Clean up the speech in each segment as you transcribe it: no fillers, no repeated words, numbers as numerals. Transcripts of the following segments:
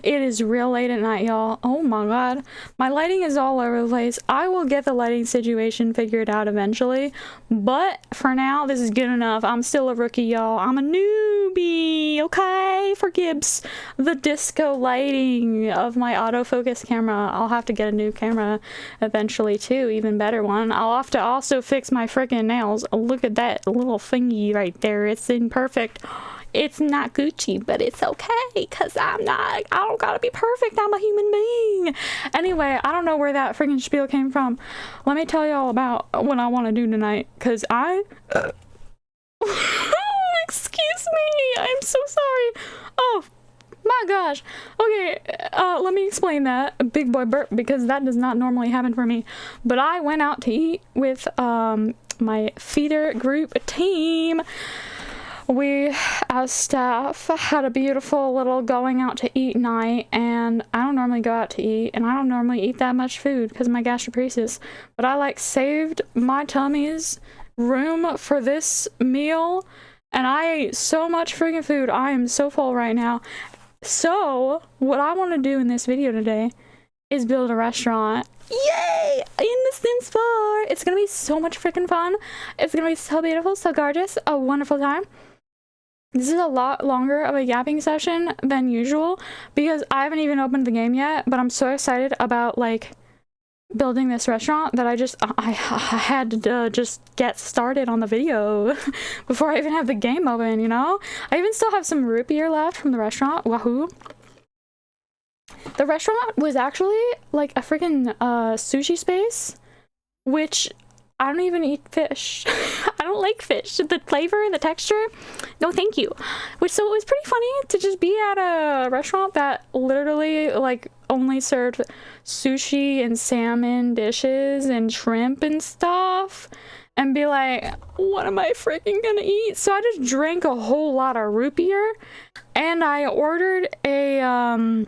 It is real late at night, y'all. Oh my god. My lighting is all over the place. I will get the lighting situation figured out eventually, but for now, this is good enough. I'm still a rookie, y'all. I'm a newbie, okay? Forgives the disco lighting of my autofocus camera. I'll have to get a new camera eventually too, even better one. I'll have to also fix my freaking nails. Look at that little thingy right there. It's imperfect. It's not Gucci, but it's okay, because I don't gotta be perfect. I'm a human being. Anyway, I don't know where that freaking spiel came from. Let me tell y'all about what I want to do tonight, because excuse me, I'm so sorry. Oh my gosh. Okay, let me explain that. Big boy burp, because that does not normally happen for me. But I went out to eat with my feeder group team. We, as staff, had a beautiful little going out to eat night, and I don't normally go out to eat, and I don't normally eat that much food because of my gastroparesis, but I like saved my tummy's room for this meal, and I ate so much freaking food. I am so full right now. So what I want to do in this video today is build a restaurant. Yay! In the Sims 4! It's gonna be so much freaking fun. It's gonna be so beautiful, so gorgeous, a wonderful time. This is a lot longer of a yapping session than usual because I haven't even opened the game yet, but I'm so excited about like building this restaurant that I had to just get started on the video before I even have the game open, you know? I even still have some root beer left from the restaurant. Wahoo! The restaurant was actually like a freaking sushi space, which I don't even eat fish. I don't like fish. The flavor, the texture, no thank you. So it was pretty funny to just be at a restaurant that literally like only served sushi and salmon dishes and shrimp and stuff and be like, what am I freaking gonna eat? So I just drank a whole lot of root beer and I ordered a,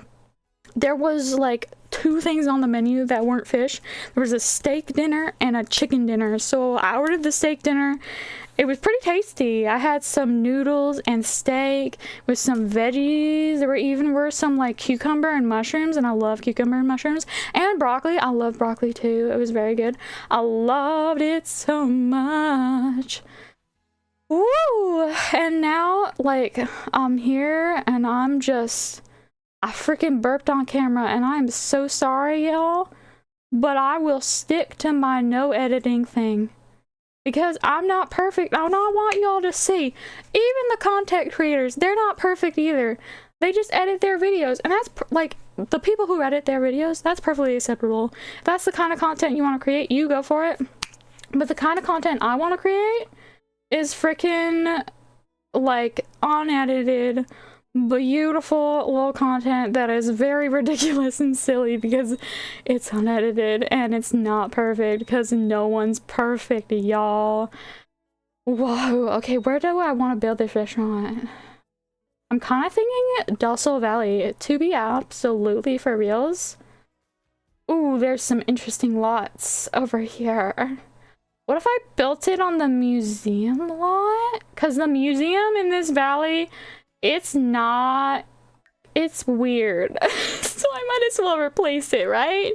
there was like 2 things on the menu that weren't fish. There was a steak dinner and a chicken dinner. So I ordered the steak dinner. It was pretty tasty. I had some noodles and steak with some veggies. There were some like cucumber and mushrooms, and I love cucumber and mushrooms. And broccoli. I love broccoli too. It was very good. I loved it so much. Woo! And now like I'm here and I freaking burped on camera and I'm so sorry, y'all, but I will stick to my no editing thing because I'm not perfect. I want y'all to see, even the content creators, they're not perfect either. They just edit their videos, and that's like the people who edit their videos, that's perfectly acceptable. If that's the kind of content you want to create, you go for it. But the kind of content I want to create is freaking like unedited, beautiful little content that is very ridiculous and silly because it's unedited and it's not perfect because no one's perfect, y'all. Whoa, okay, where do I want to build this restaurant? I'm kind of thinking Del Sol Valley, to be absolutely for reals. Ooh, there's some interesting lots over here. What if I built it on the museum lot? Because the museum in this valley, it's weird. So I might as well replace it, right?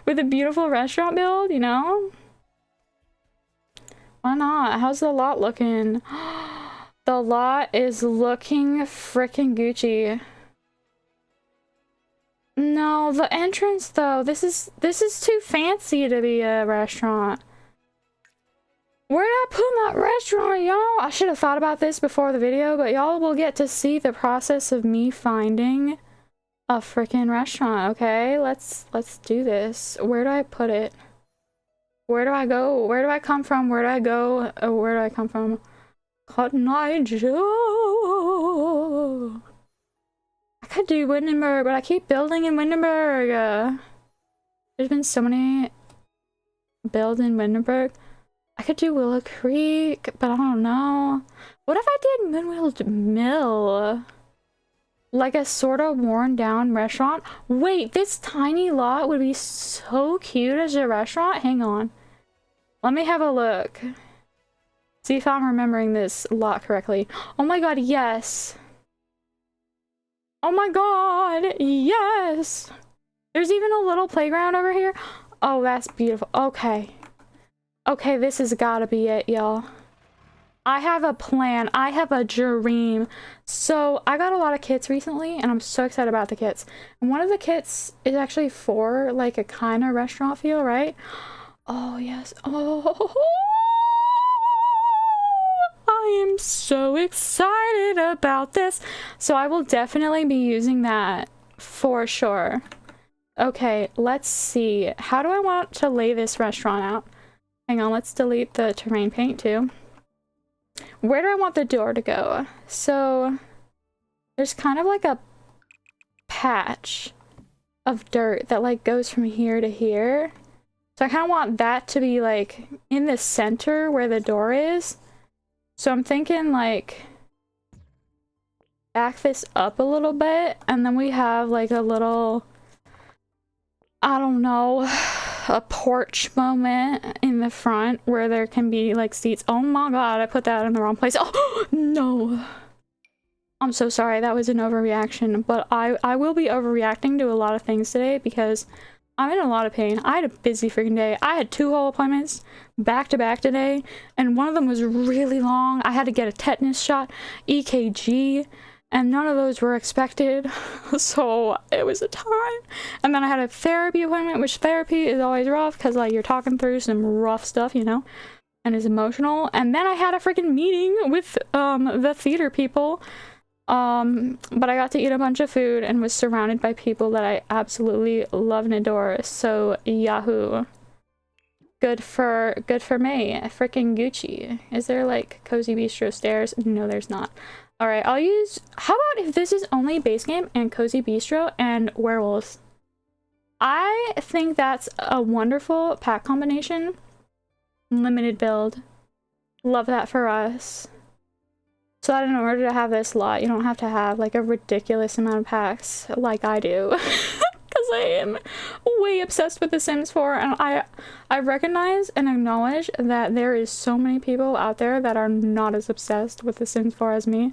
With a beautiful restaurant build, you know? Why not? How's the lot looking? The lot is looking freaking Gucci. No, the entrance though, this is too fancy to be a restaurant. Where did I put my restaurant, y'all? I should have thought about this before the video, but y'all will get to see the process of me finding a freaking restaurant, okay? Let's do this. Where do I put it? Where do I go? Where do I come from? Where do I go? Where do I come from? Cotton Eye Joe. I could do Windenburg, but I keep building in Windenburg. There's been so many builds in Windenburg. I could do Willow Creek, but I don't know. What if I did Moonwell Mill? Like a sort of worn down restaurant? Wait, this tiny lot would be so cute as a restaurant? Hang on. Let me have a look. See if I'm remembering this lot correctly. Oh my god, yes. Oh my god, yes! There's even a little playground over here. Oh, that's beautiful. Okay. Okay, this has gotta be it, y'all. I have a plan. I have a dream. So, I got a lot of kits recently, and I'm so excited about the kits. And one of the kits is actually for, like, a kind of restaurant feel, right? Oh, yes. Oh, I am so excited about this. So, I will definitely be using that for sure. Okay, let's see. How do I want to lay this restaurant out? Hang on, let's delete the terrain paint too. Where do I want the door to go? So there's kind of like a patch of dirt that like goes from here to here. So I kind of want that to be like in the center where the door is. So I'm thinking like back this up a little bit, and then we have like a little, I don't know, a porch moment in the front where there can be like seats. Oh my god, I put that in the wrong place. Oh no, I'm so sorry, that was an overreaction, but I will be overreacting to a lot of things today because I'm in a lot of pain. I had a busy freaking day. I had 2 whole appointments back to back today, and one of them was really long. I had to get a tetanus shot, EKG, and none of those were expected, so it was a time. And then I had a therapy appointment, which therapy is always rough because like you're talking through some rough stuff, you know, and it's emotional. And then I had a freaking meeting with the theater people, but I got to eat a bunch of food and was surrounded by people that I absolutely love and adore. So yahoo, good for me. Freaking Gucci. Is there like Cozy Bistro stairs? No, there's not. All right, I'll use, how about if this is only base game and Cozy Bistro and werewolves? I think that's a wonderful pack combination. Limited build. Love that for us. So that in order to have this lot, you don't have to have like a ridiculous amount of packs like I do. Because I am way obsessed with The Sims 4, and I recognize and acknowledge that there is so many people out there that are not as obsessed with The Sims 4 as me,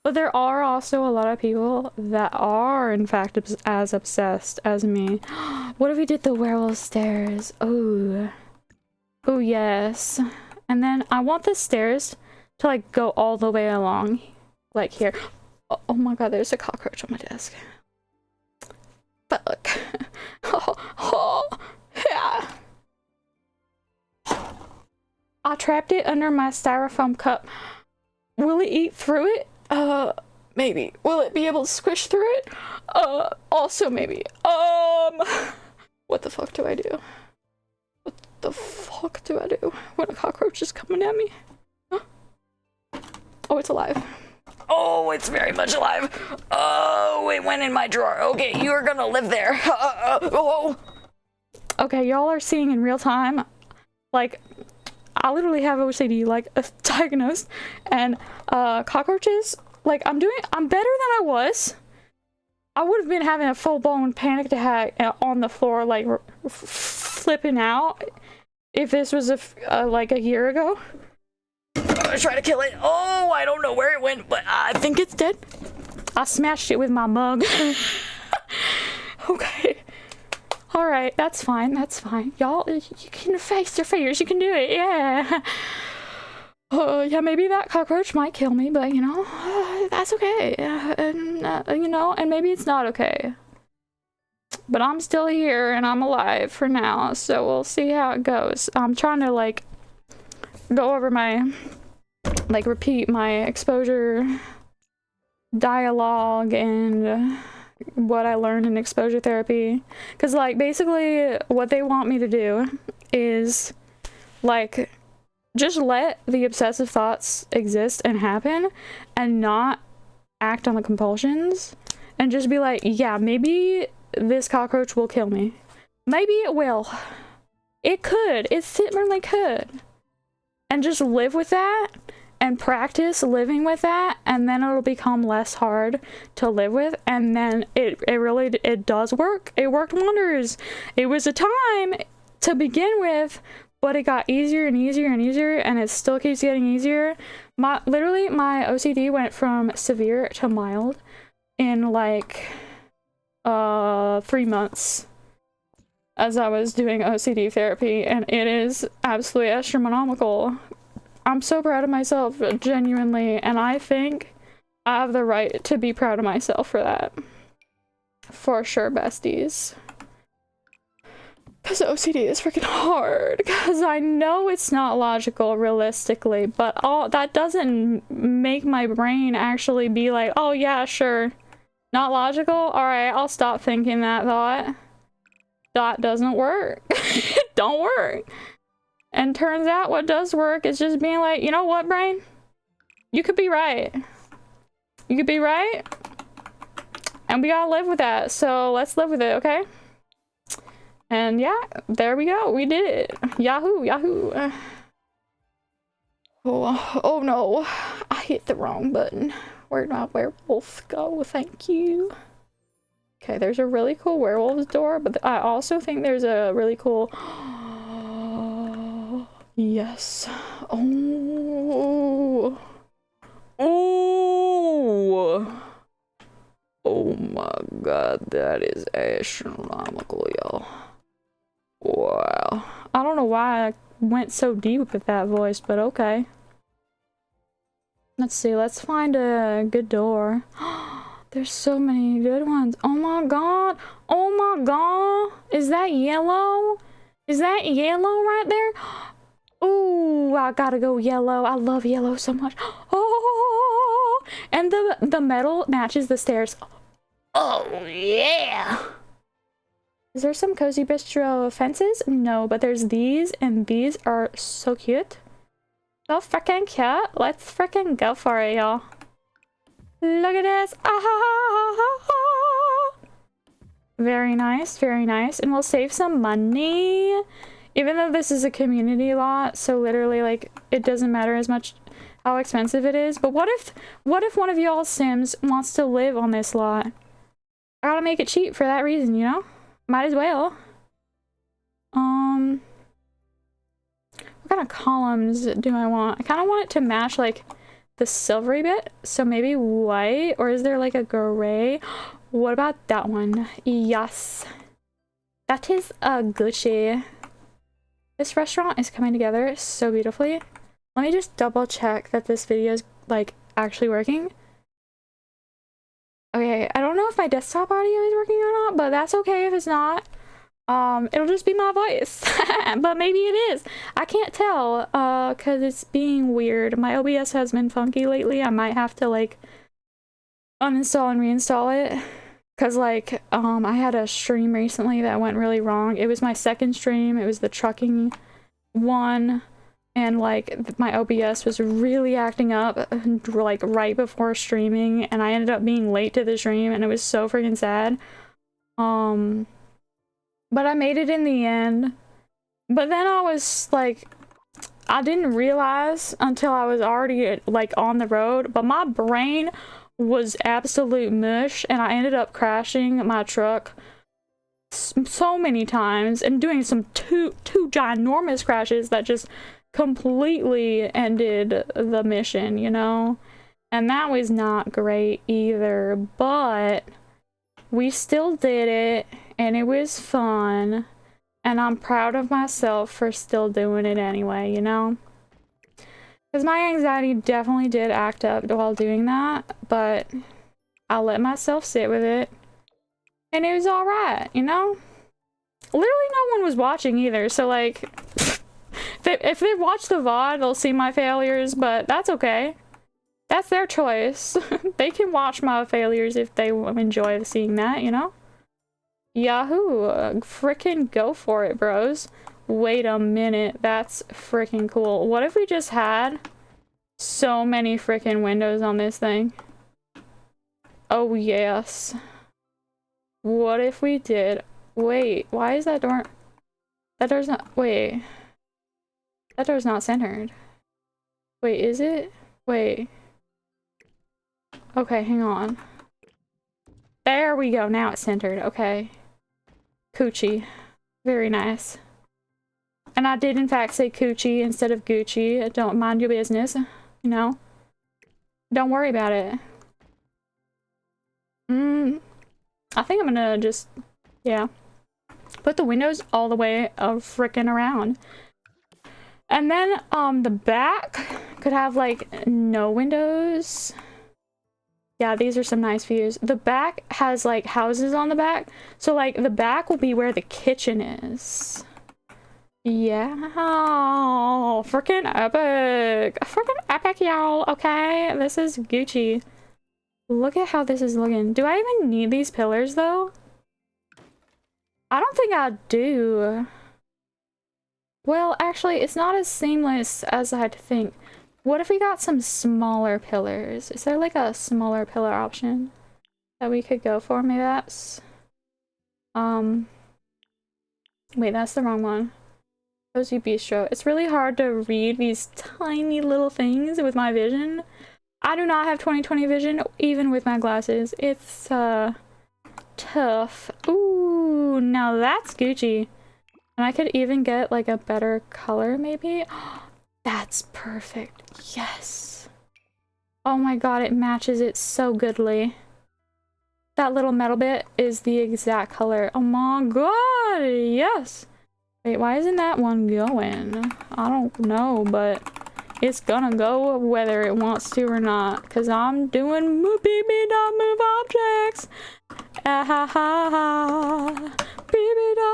but there are also a lot of people that are in fact as obsessed as me. What if we did the werewolf stairs? Oh yes. And then I want the stairs to like go all the way along, like here. Oh my god, there's a cockroach on my desk. Fuck. Yeah. I trapped it under my styrofoam cup. Will it eat through it? Maybe. Will it be able to squish through it? Also maybe. What the fuck do I do? What the fuck do I do when a cockroach is coming at me? Huh? Oh, it's alive. Oh, it's very much alive. Oh, it went in my drawer. Okay, you are gonna live there. Oh. Okay, y'all are seeing in real time. Like, I literally have OCD, like, diagnosed. And, cockroaches, like, I'm better than I was. I would have been having a full-blown panic attack on the floor, like, flipping out if this was, like, a year ago. I'm gonna try to kill it. Oh, I don't know where it went, but I think it's dead. I smashed it with my mug. Okay. Alright, that's fine, that's fine. Y'all, you can face your fears, you can do it, yeah. Yeah, maybe that cockroach might kill me, but, you know, that's okay. You know, and maybe it's not okay. But I'm still here, and I'm alive for now, so we'll see how it goes. I'm trying to, like, go over my, like, repeat my exposure dialogue and what I learned in exposure therapy, because like basically what they want me to do is like just let the obsessive thoughts exist and happen and not act on the compulsions, and just be like, yeah, maybe this cockroach will kill me, maybe it will, it could, it certainly could, and just live with that and practice living with that, and then it'll become less hard to live with, and then it really does work. It worked wonders. It was a time to begin with, but it got easier and easier and easier, and it still keeps getting easier. Literally my OCD went from severe to mild in like 3 months as I was doing OCD therapy, and it is absolutely astronomical. I'm so proud of myself, genuinely, and I think I have the right to be proud of myself for that. For sure, besties. Because OCD is freaking hard. Because I know it's not logical realistically, but that doesn't make my brain actually be like, oh yeah, sure. Not logical? Alright, I'll stop thinking that thought. That doesn't work. It don't work. And turns out what does work is just being like, you know what, brain? You could be right. You could be right. And we gotta live with that. So let's live with it, okay? And yeah, there we go. We did it. Yahoo, yahoo. Oh no. I hit the wrong button. Where'd my werewolf go? Thank you. Okay, there's a really cool werewolf's door, but I also think there's a really cool... Yes. Oh. Oh. Oh my god, that is astronomical, y'all. Wow. I don't know why I went so deep with that voice, but okay. Let's see, let's find a good door. There's so many good ones. Oh my god. Oh my god. Is that yellow? Is that yellow right there? Ooh, I gotta go yellow. I love yellow so much. Oh, and the metal matches the stairs. Oh yeah. Is there some cozy bistro fences? No, but there's these, and these are so cute. So freaking cute. Let's freaking go for it, y'all. Look at this. Ah, very nice, very nice. And we'll save some money. Even though this is a community lot, so literally, like, it doesn't matter as much how expensive it is. But what if one of y'all Sims wants to live on this lot? I gotta make it cheap for that reason, you know? Might as well. What kind of columns do I want? I kind of want it to match, like, the silvery bit. So maybe white, or is there, like, a gray? What about that one? Yes. That is a Gucci. This restaurant is coming together so beautifully. Let me just double check that this video is like actually working. Okay, I don't know if my desktop audio is working or not, but that's okay if it's not. It'll just be my voice, but maybe it is. I can't tell, cause it's being weird. My OBS has been funky lately. I might have to like uninstall and reinstall it. Cause like, I had a stream recently that went really wrong. It was my second stream. It was the trucking one. And like, my OBS was really acting up like right before streaming. And I ended up being late to the stream and it was so freaking sad. But I made it in the end. But then I was like, I didn't realize until I was already like on the road, but my brain was absolute mush and I ended up crashing my truck so many times and doing some two ginormous crashes that just completely ended the mission, you know? And that was not great either, but we still did it and it was fun and I'm proud of myself for still doing it anyway, you know? Because my anxiety definitely did act up while doing that, but I let myself sit with it. And it was alright, you know? Literally no one was watching either, so like... if they watch the VOD, they'll see my failures, but that's okay. That's their choice. They can watch my failures if they enjoy seeing that, you know? Yahoo! Frickin' go for it, bros. Wait a minute, that's freaking cool. What if we just had so many freaking windows on this thing? Oh yes. What if we did? Wait, why is that door? That door's not, wait. That door's not centered. Wait, is it? Wait. Okay, hang on. There we go, now it's centered, okay. Coochie. Very nice. And I did in fact say coochie instead of Gucci. Don't mind your business, you know? Don't worry about it. I think I'm gonna just, yeah, put the windows all the way frickin' around. And then the back could have like no windows. Yeah, these are some nice views. The back has like houses on the back. So like the back will be where the kitchen is. Yeah, freaking epic. Freaking epic, y'all. Okay, this is Gucci. Look at how this is looking. Do I even need these pillars though? I don't think I do. Well, actually, it's not as seamless as I'd think. What if we got some smaller pillars? Is there like a smaller pillar option that we could go for? Maybe that's... Wait, that's the wrong one. Werewolf Bistro. It's really hard to read these tiny little things with my vision. I do not have 20/20 vision, even with my glasses. It's, tough. Ooh, now that's Gucci. And I could even get, like, a better color, maybe? That's perfect. Yes. Oh my god, it matches it so goodly. That little metal bit is the exact color. Oh my god, yes! Wait, why isn't that one going? I don't know, but it's gonna go whether it wants to or not. Because I'm doing move objects. Ah ha ha ha.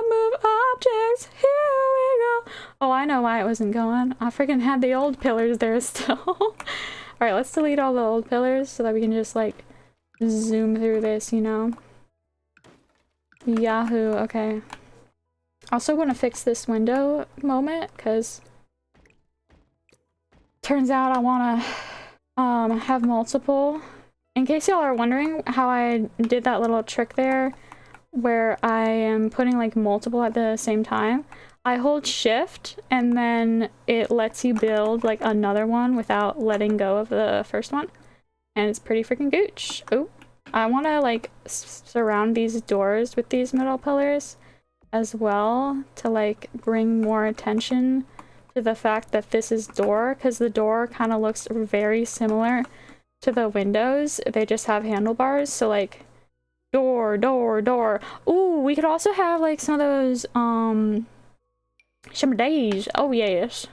Move objects. Here we go. Oh, I know why it wasn't going. I freaking had the old pillars there still. Alright, let's delete all the old pillars so that we can just like zoom through this, you know? Yahoo, okay. Also want to fix this window moment because turns out I want to have multiple. In case y'all are wondering how I did that little trick there where I am putting like multiple at the same time, I hold shift and then it lets you build like another one without letting go of the first one, and it's pretty freaking gooch. Oh, I want to like surround these doors with these middle pillars as well to like bring more attention to the fact that this is door, because the door kind of looks very similar to the windows. They just have handlebars, so like door, door, door. Ooh, we could also have like some of those shimmer days. Oh yes,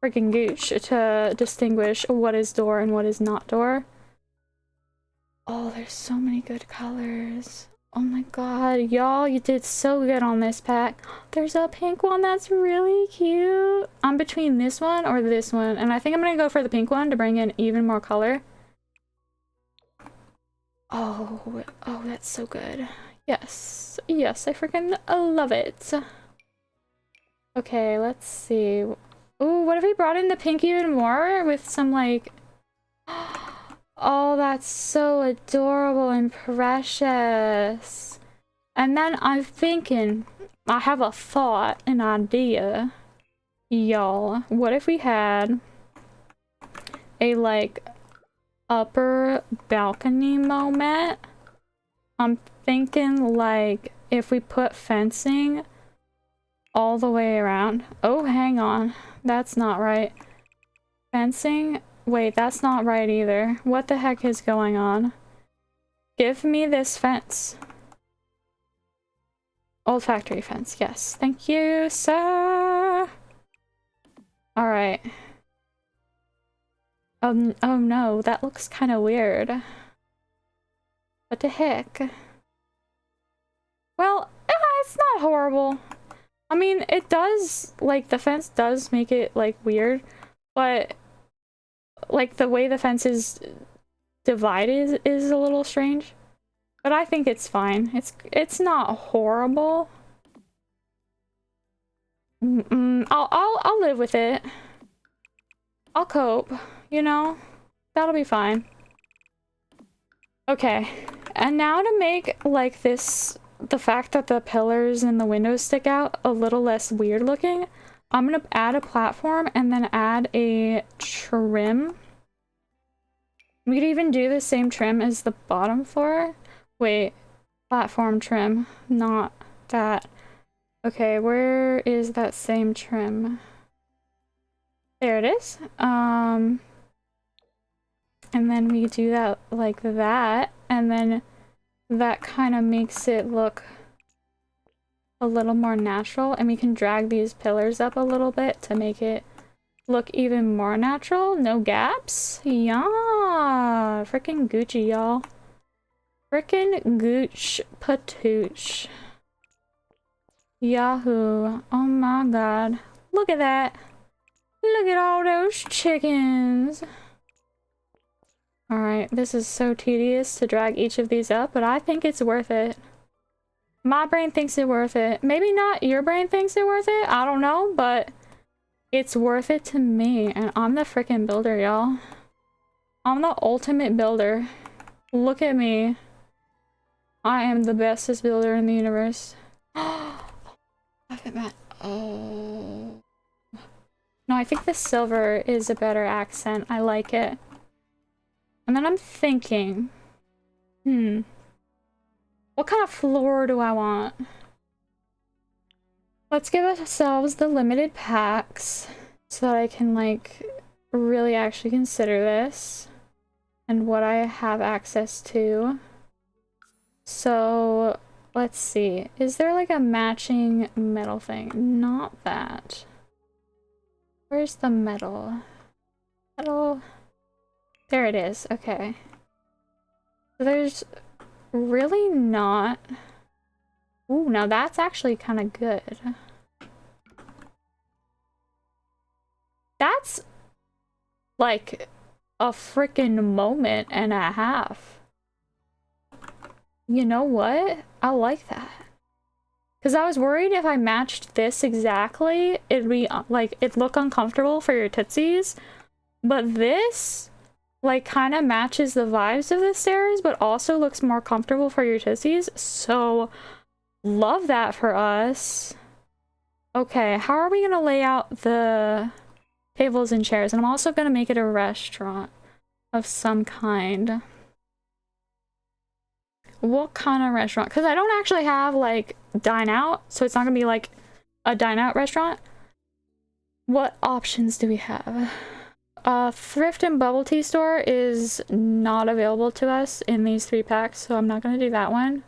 freaking gooch, to distinguish what is door and what is not door. Oh, there's so many good colors. Oh my god, y'all, you did so good on this pack. There's a pink one that's really cute. I'm between this one or this one, and I think I'm gonna go for the pink one to bring in even more color. Oh, oh, that's so good. Yes, yes, I freaking love it. Okay, let's see. Ooh, what if we brought in the pink even more with some like... Oh, that's so adorable and precious. And then I'm thinking, I have a thought, an idea. Y'all, what if we had a like upper balcony moment? I'm thinking like if we put fencing all the way around. Oh, hang on. That's not right. Fencing? Wait, that's not right either. What the heck is going on? Give me this fence. Old factory fence. Yes. Thank you, sir. Alright. Oh no, that looks kind of weird. What the heck? Well, it's not horrible. I mean, it does, like, the fence does make it, like, weird, but like the way the fence is divided is a little strange, but I think it's fine. It's not horrible. I'll live with it. I'll cope, you know? That'll be fine. Okay, and now to make like this, the fact that the pillars and the windows stick out a little less weird looking, I'm gonna add a platform and then add a trim. We could even do the same trim as the bottom floor. Wait, platform trim, not that. Okay, where is that same trim? There it is. And then we do that like that, and then that kind of makes it look a little more natural, and we can drag these pillars up a little bit to make it look even more natural. No gaps. Yeah, freaking Gucci, y'all. Freaking Gooch Patooch. Yahoo. Oh my god. Look at that. Look at all those chickens. Alright, this is so tedious to drag each of these up, but I think it's worth it. My brain thinks it's worth it. Maybe not your brain thinks it's worth it. I don't know, but it's worth it to me. And I'm the freaking builder, y'all. I'm the ultimate builder. Look at me. I am the bestest builder in the universe. I think that. Oh. No, I think the silver is a better accent. I like it. And then I'm thinking, what kind of floor do I want? Let's give ourselves the limited packs so that I can, like, really actually consider this and what I have access to. So, let's see. Is there, like, a matching metal thing? Not that. Where's the metal? Metal. There it is. Okay. There's really not. Ooh, now that's actually kind of good. That's like a freaking moment and a half. You know what? I like that. Because I was worried if I matched this exactly, it'd be like, it'd look uncomfortable for your tootsies. But this, like, kind of matches the vibes of the stairs, but also looks more comfortable for your tootsies. So, love that for us. Okay, how are we gonna lay out the tables and chairs? And I'm also gonna make it a restaurant of some kind. What kind of restaurant? Because I don't actually have, like, dine out, so it's not gonna be like a dine out restaurant. What options do we have? Thrift and bubble tea store is not available to us in these 3 packs, so I'm not gonna do that one.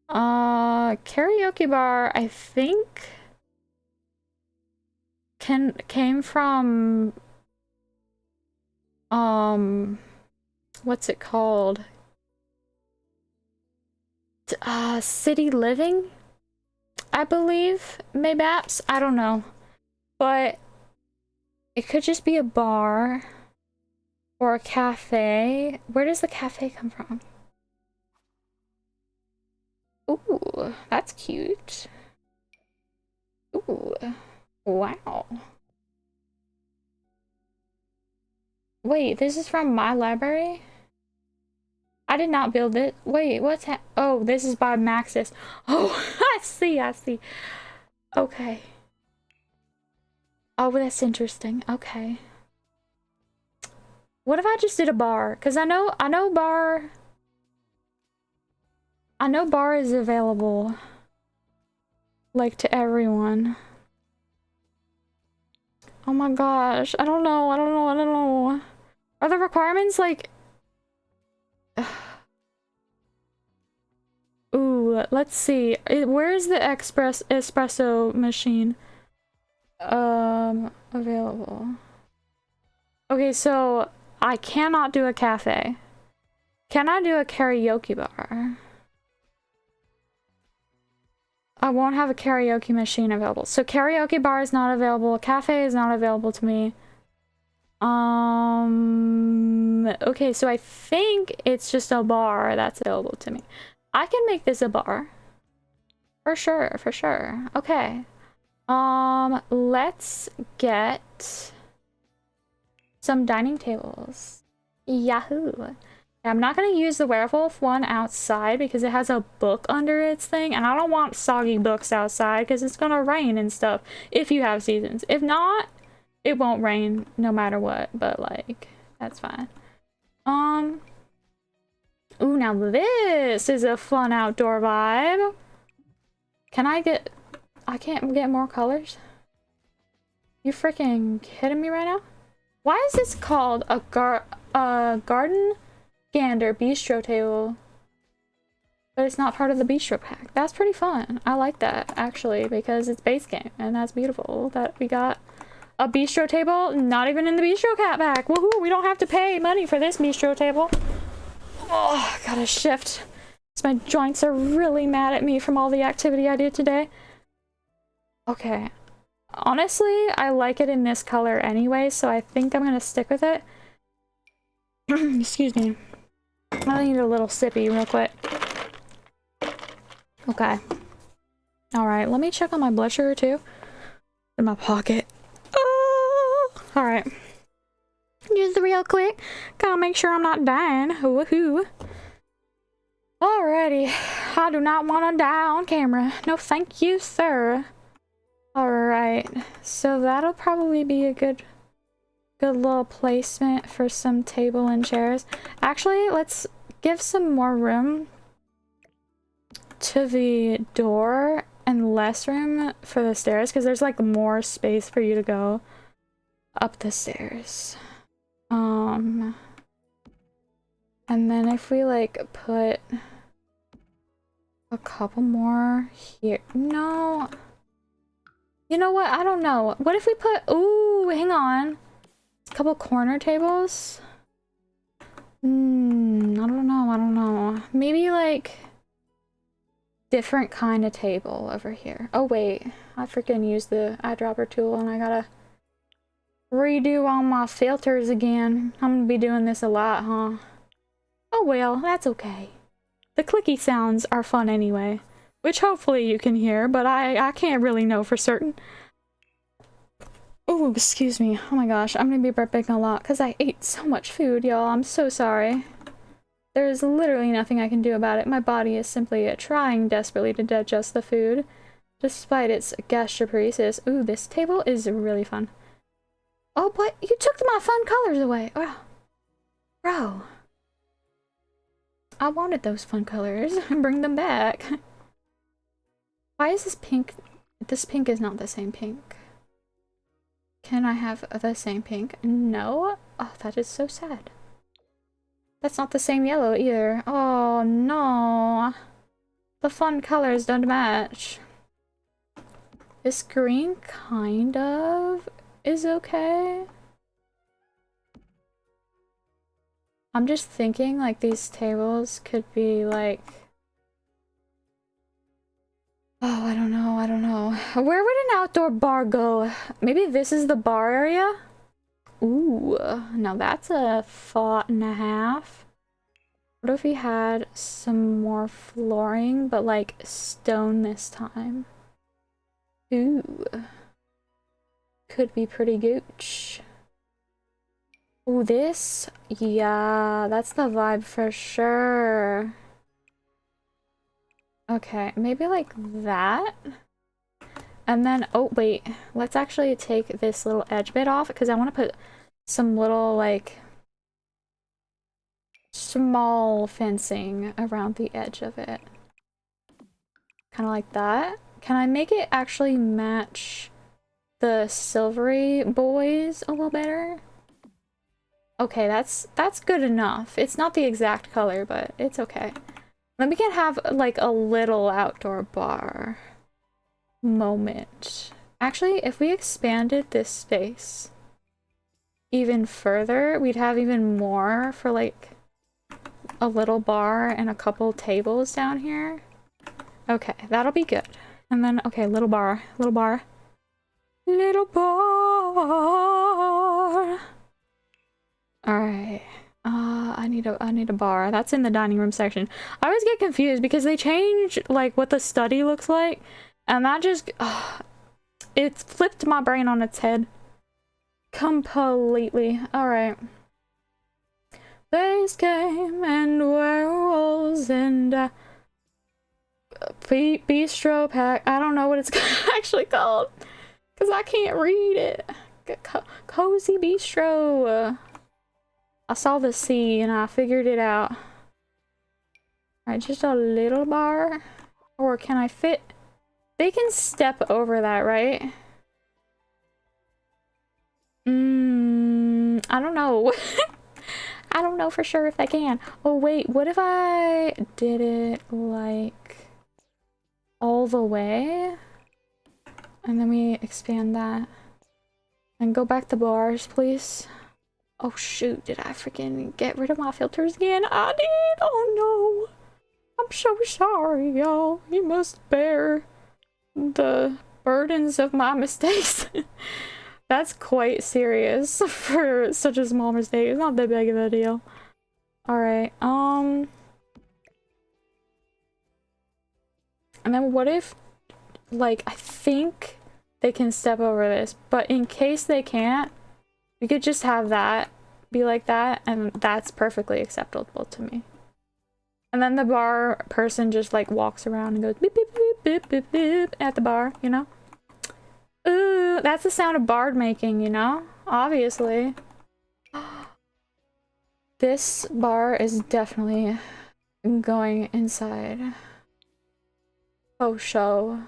Karaoke bar, I think came from what's it called? City Living, I believe. Maybaps, I don't know. But it could just be a bar or a cafe. Where does the cafe come from? Ooh, that's cute. Ooh, wow. Wait, this is from my library? I did not build it. Wait, what's oh, this is by Maxis. Oh, I see, I see. Okay. Oh, that's interesting. Okay. What if I just did a bar? Because I know bar is available, like, to everyone. Oh my gosh, I don't know. Are the requirements, like... Ooh, let's see. Where is the espresso machine? Available. Okay, so I cannot do a cafe. Can I do a karaoke bar? I won't have a karaoke machine available. So karaoke bar is not available. Cafe is not available to me. Okay, so I think it's just a bar that's available to me. I can make this a bar. For sure, for sure. Okay. Let's get some dining tables. Yahoo! I'm not gonna use the werewolf one outside because it has a book under its thing, and I don't want soggy books outside because it's gonna rain and stuff if you have seasons. If not, it won't rain no matter what, but, like, that's fine. Ooh, now this is a fun outdoor vibe. Can I get... I can't get more colors? You freaking kidding me right now? Why is this called a garden gander bistro table? but it's not part of the bistro pack. That's pretty fun. I like that, actually, because it's base game, and that's beautiful that we got a bistro table, not even in the bistro cat pack. Woohoo, we don't have to pay money for this bistro table. Oh, gotta shift. My joints are really mad at me from all the activity I did today. Okay. Honestly, I like it in this color anyway, so I think I'm gonna stick with it. Excuse me. I need a little sippy real quick. Okay. Alright, let me check on my blood sugar too. In my pocket. Oh! Alright. Just real quick. Gotta make sure I'm not dying. Woohoo. Alrighty. I do not want to die on camera. No, thank you, sir. Alright. So that'll probably be a good little placement for some table and chairs. Actually, let's give some more room to the door and less room for the stairs, because there's like more space for you to go up the stairs. And then if we like put a couple more here. No. You know what? I don't know. What if we put, ooh, hang on. A couple corner tables? I don't know. Maybe like different kind of table over here. Oh wait, I freaking used the eyedropper tool and I gotta redo all my filters again. I'm gonna be doing this a lot, huh? Oh well, that's okay. The clicky sounds are fun anyway, which hopefully you can hear, but I can't really know for certain. Oh, excuse me. Oh my gosh, I'm gonna be burping a lot because I ate so much food, y'all. I'm so sorry. There's literally nothing I can do about it. My body is simply trying desperately to digest the food, despite its gastroparesis. Ooh, this table is really fun. Oh, but you took my fun colors away. Oh, bro. I wanted those fun colors. Bring them back. Why is this pink? This pink is not the same pink. Can I have the same pink? No? Oh, that is so sad. That's not the same yellow either. Oh, no. The fun colors don't match. This green kind of is okay. I'm just thinking like these tables could be like... Oh, I don't know. Where would an outdoor bar go? Maybe this is the bar area? Ooh, now that's a thought and a half. What if we had some more flooring, but like stone this time? Ooh. Could be pretty gooch. Ooh, this? Yeah, that's the vibe for sure. Okay, maybe like that. And then, oh wait, let's actually take this little edge bit off because I want to put some little like small fencing around the edge of it. Kind of like that. Can I make it actually match the silvery boys a little better? Okay, that's good enough. It's not the exact color, but it's okay. Then we can have like a little outdoor bar moment. Actually, if we expanded this space even further, we'd have even more for like a little bar and a couple tables down here. Okay, that'll be good. And then, okay, little bar. Alright. I need a bar. That's in the dining room section. I always get confused because they change like what the study looks like, and that just it flipped my brain on its head completely. Alright. Base game and werewolves and bistro pack. I don't know what it's actually called because I can't read it. Cozy bistro. I saw the C and I figured it out. Alright, just a little bar. Or can I fit? They can step over that, right? I don't know. I don't know for sure if they can. Oh wait, what if I did it like all the way? And then we expand that. And go back to bars, please. Oh shoot, did I freaking get rid of my filters again? I did! Oh no! I'm so sorry, y'all. You must bear the burdens of my mistakes. That's quite serious for such a small mistake. It's not that big of a deal. Alright, and then what if, like, I think they can step over this, but in case they can't, we could just have that be like that, and that's perfectly acceptable to me. And then the bar person just like walks around and goes beep beep beep beep beep beep at the bar, you know? Ooh, that's the sound of bard making, you know? Obviously. This bar is definitely going inside. Oh, show.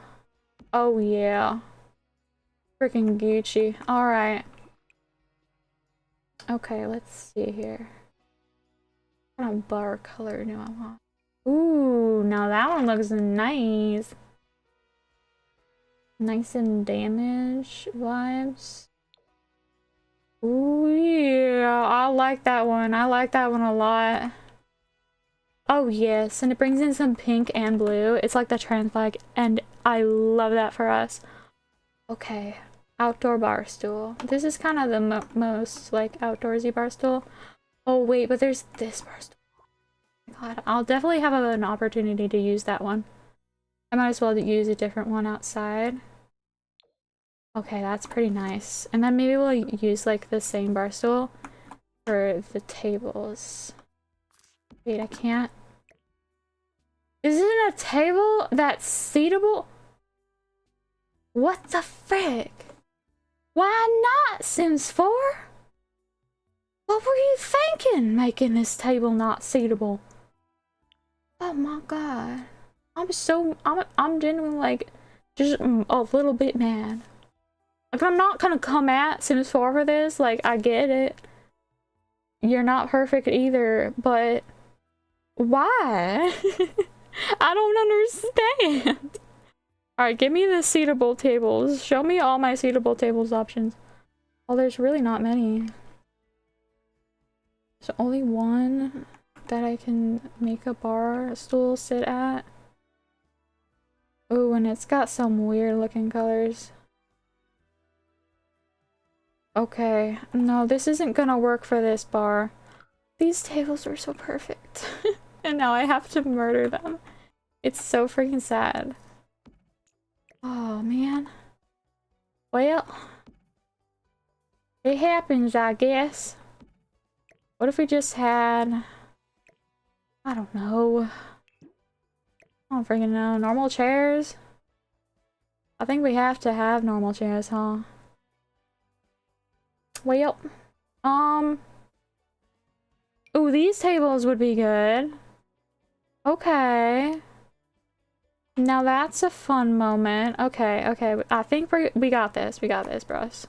Oh, yeah. Freaking Gucci. Alright. Okay, let's see here. What kind of bar color do I want? Ooh, now that one looks nice. Nice and damage vibes. Ooh, yeah, I like that one. I like that one a lot. Oh, yes, and it brings in some pink and blue. It's like the trans flag, and I love that for us. Okay, outdoor bar stool. This is kind of the most, like, outdoorsy bar stool. Oh, wait, but there's this bar stool. God, I'll definitely have an opportunity to use that one. I might as well use a different one outside. Okay, that's pretty nice. And then maybe we'll use like the same bar stool for the tables. Wait, I can't. Isn't a table that's seatable? What the frick? Why not, Sims 4? What were you thinking, making this table not seatable? Oh my god. I'm genuinely like, just a little bit mad. Like, I'm not gonna come at Sims 4 for this, like, I get it. You're not perfect either, but why? I don't understand. Alright, give me the seatable tables. Show me all my seatable tables options. Oh, there's really not many. There's only one that I can make a bar stool sit at. Ooh, and it's got some weird looking colors. Okay, no, this isn't gonna work for this bar. These tables were so perfect. And now I have to murder them. It's so freaking sad. Oh, man. Well, it happens, I guess. What if we just had... I don't know. I don't freaking know. Normal chairs? I think we have to have normal chairs, huh? Well, ooh, these tables would be good. Okay. Now that's a fun moment. Okay, okay. I think we got this. We got this, bros.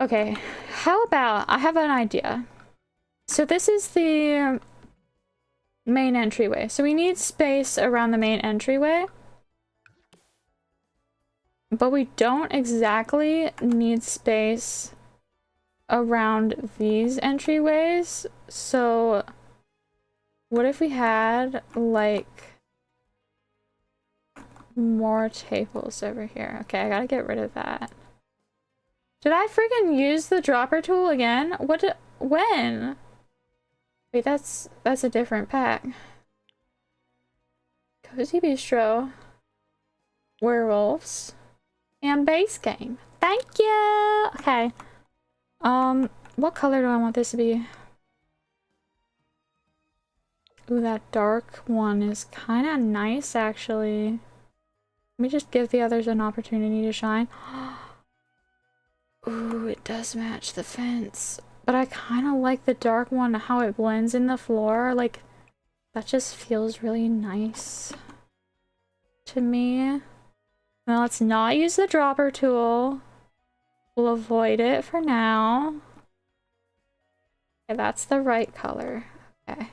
Okay. How about... I have an idea. So this is the main entryway. So we need space around the main entryway. But we don't exactly need space around these entryways. So what if we had like more tables over here? Okay, I gotta get rid of that. Did I freaking use the dropper tool again? When? Wait, that's a different pack. Cozy Bistro. Werewolves. And base game. Thank you! Okay. What color do I want this to be? Ooh, that dark one is kind of nice, actually. Let me just give the others an opportunity to shine. Ooh, it does match the fence. But I kind of like the dark one, how it blends in the floor. Like, that just feels really nice to me. Now let's not use the dropper tool. We'll avoid it for now. Okay, that's the right color. Okay.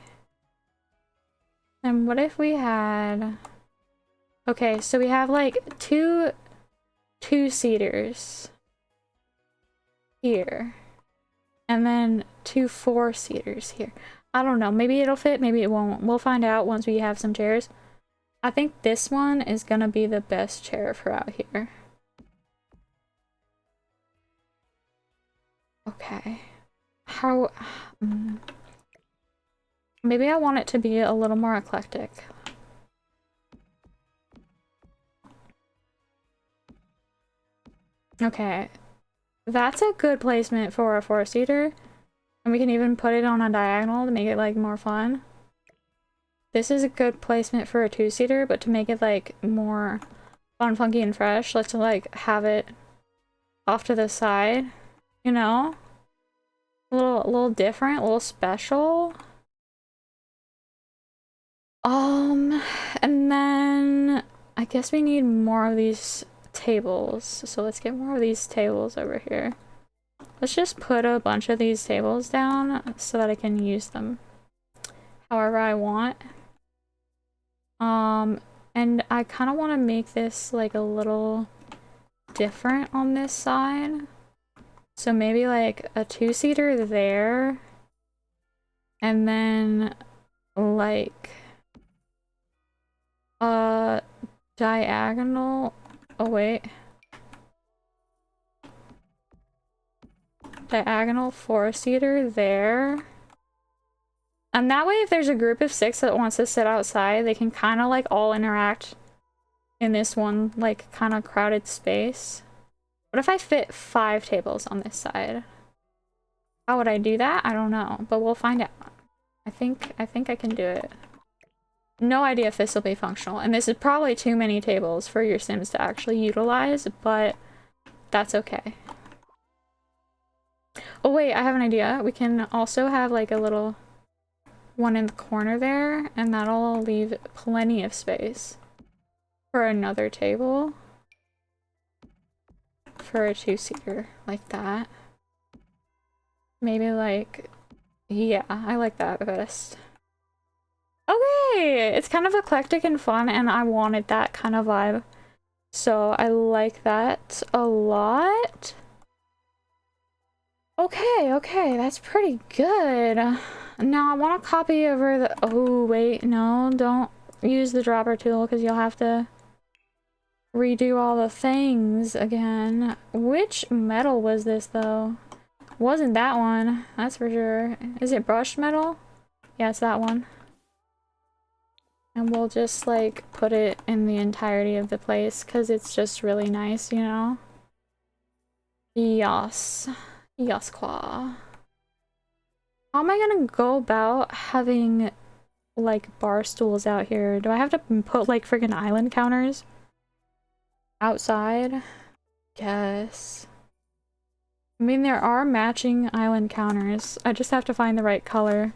And what if we had... Okay, so we have like two two-seaters here. And then two four-seaters here. I don't know. Maybe it'll fit, maybe it won't. We'll find out once we have some chairs. I think this one is gonna be the best chair for out here. Okay. How... Maybe I want it to be a little more eclectic. Okay. That's a good placement for a four-seater. And we can even put it on a diagonal to make it like more fun. This is a good placement for a two-seater, but to make it like more fun, funky, and fresh, let's like have it off to the side, you know? A little different, a little special. And then I guess we need more of these tables. So let's get more of these tables over here. Let's just put a bunch of these tables down so that I can use them however I want. And I kind of want to make this like a little different on this side. So maybe like a two-seater there. And then like a diagonal. Oh wait. Diagonal four-seater there. And that way if there's a group of 6 that wants to sit outside, they can kind of like all interact in this one like kind of crowded space. What if I fit 5 tables on this side? How would I do that? I don't know, but we'll find out. I think I can do it. No idea if this will be functional, and this is probably too many tables for your Sims to actually utilize, but that's okay. Oh wait, I have an idea. We can also have like a little one in the corner there, and that'll leave plenty of space for another table. For a two-seater like that. Maybe like... Yeah, I like that best. Okay! It's kind of eclectic and fun, and I wanted that kind of vibe. So I like that a lot. Okay, that's pretty good. Now I want to copy over the... Oh, wait, no, don't use the dropper tool because you'll have to redo all the things again. Which metal was this, though? Wasn't that one, that's for sure. Is it brushed metal? Yeah, it's that one. And we'll just, like, put it in the entirety of the place because it's just really nice, you know? Yas. Yasqua. How am I gonna go about having, like, bar stools out here? Do I have to put, like, friggin' island counters outside? Yes. I mean, there are matching island counters. I just have to find the right color.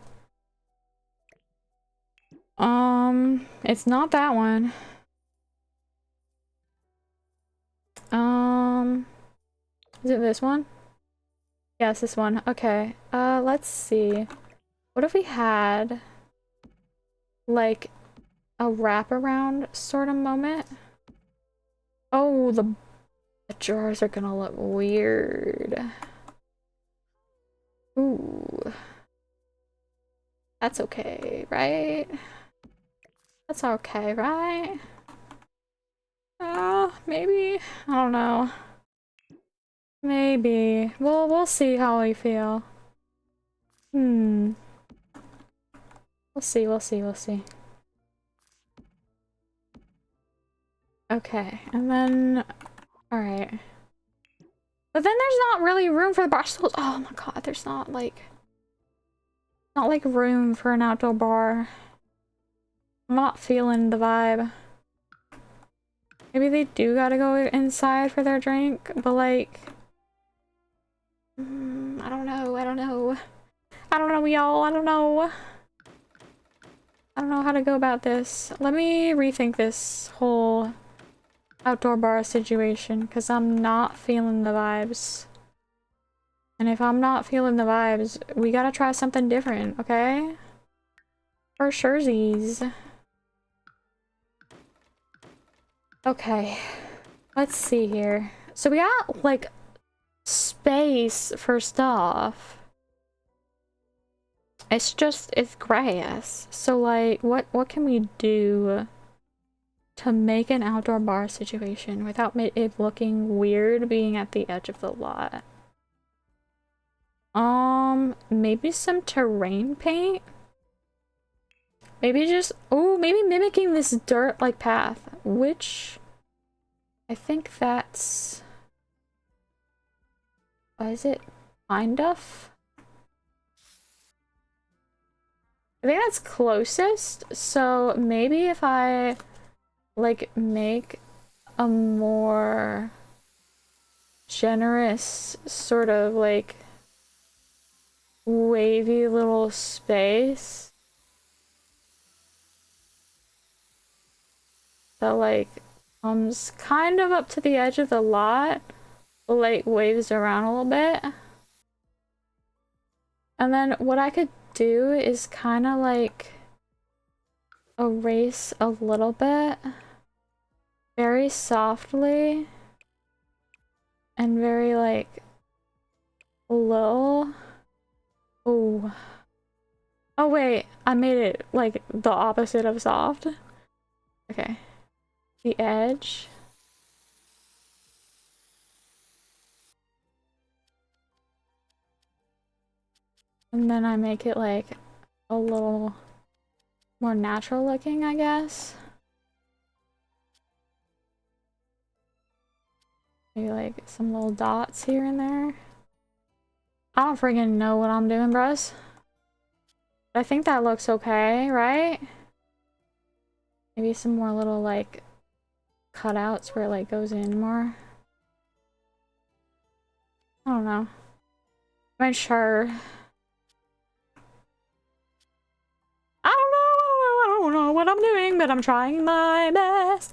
It's not that one. Is it this one? Yes, this one. Okay. Let's see. What if we had like a wraparound sort of moment? Oh, the drawers are gonna look weird. Ooh. That's okay, right? That's okay, right? Maybe? I don't know. Maybe. We'll see how we feel. We'll see. Okay, and then... Alright. But then there's not really room for the bar stools. Oh my god, there's not like room for an outdoor bar. I'm not feeling the vibe. Maybe they do gotta go inside for their drink, but like... I don't know, y'all, I don't know. I don't know how to go about this. Let me rethink this whole outdoor bar situation, because I'm not feeling the vibes. And if I'm not feeling the vibes, we gotta try something different, okay? For surezies. Okay. Let's see here. So we got, like, space for stuff. It's grass. So, like, what can we do to make an outdoor bar situation without it looking weird being at the edge of the lot? Maybe some terrain paint? Maybe just, oh, maybe mimicking this dirt-like path, which I think that's, what is it? Pine duff? I think that's closest, so maybe if I, like, make a more generous sort of, like, wavy little space that, like, comes kind of up to the edge of the lot, but, like, waves around a little bit. And then what I could do is kind of, like, erase a little bit, very softly, and very, like, low. Oh. Oh wait, I made it, like, the opposite of soft. Okay. The edge. And then I make it, like, a little more natural looking, I guess. Maybe, like, some little dots here and there. I don't friggin' know what I'm doing, bros. But I think that looks okay, right? Maybe some more little, like, cutouts where it, like, goes in more. I don't know. I'm not sure. I don't know what I'm doing, but I'm trying my best.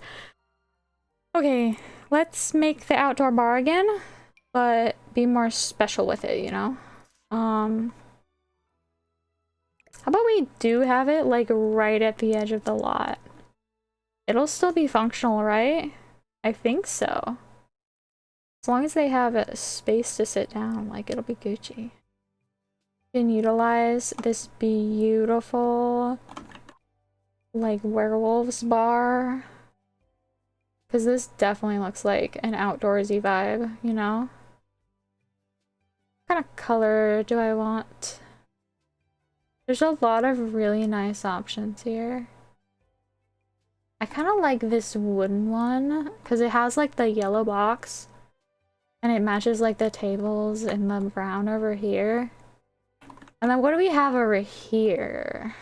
Okay, let's make the outdoor bar again, but be more special with it, you know? How about we do have it, like, right at the edge of the lot? It'll still be functional, right? I think so. As long as they have a space to sit down, like, it'll be Gucci. You can utilize this beautiful, like, werewolves bar. Because this definitely looks like an outdoorsy vibe, you know? What kind of color do I want? There's a lot of really nice options here. I kind of like this wooden one because it has, like, the yellow box and it matches, like, the tables and the brown over here. And then what do we have over here?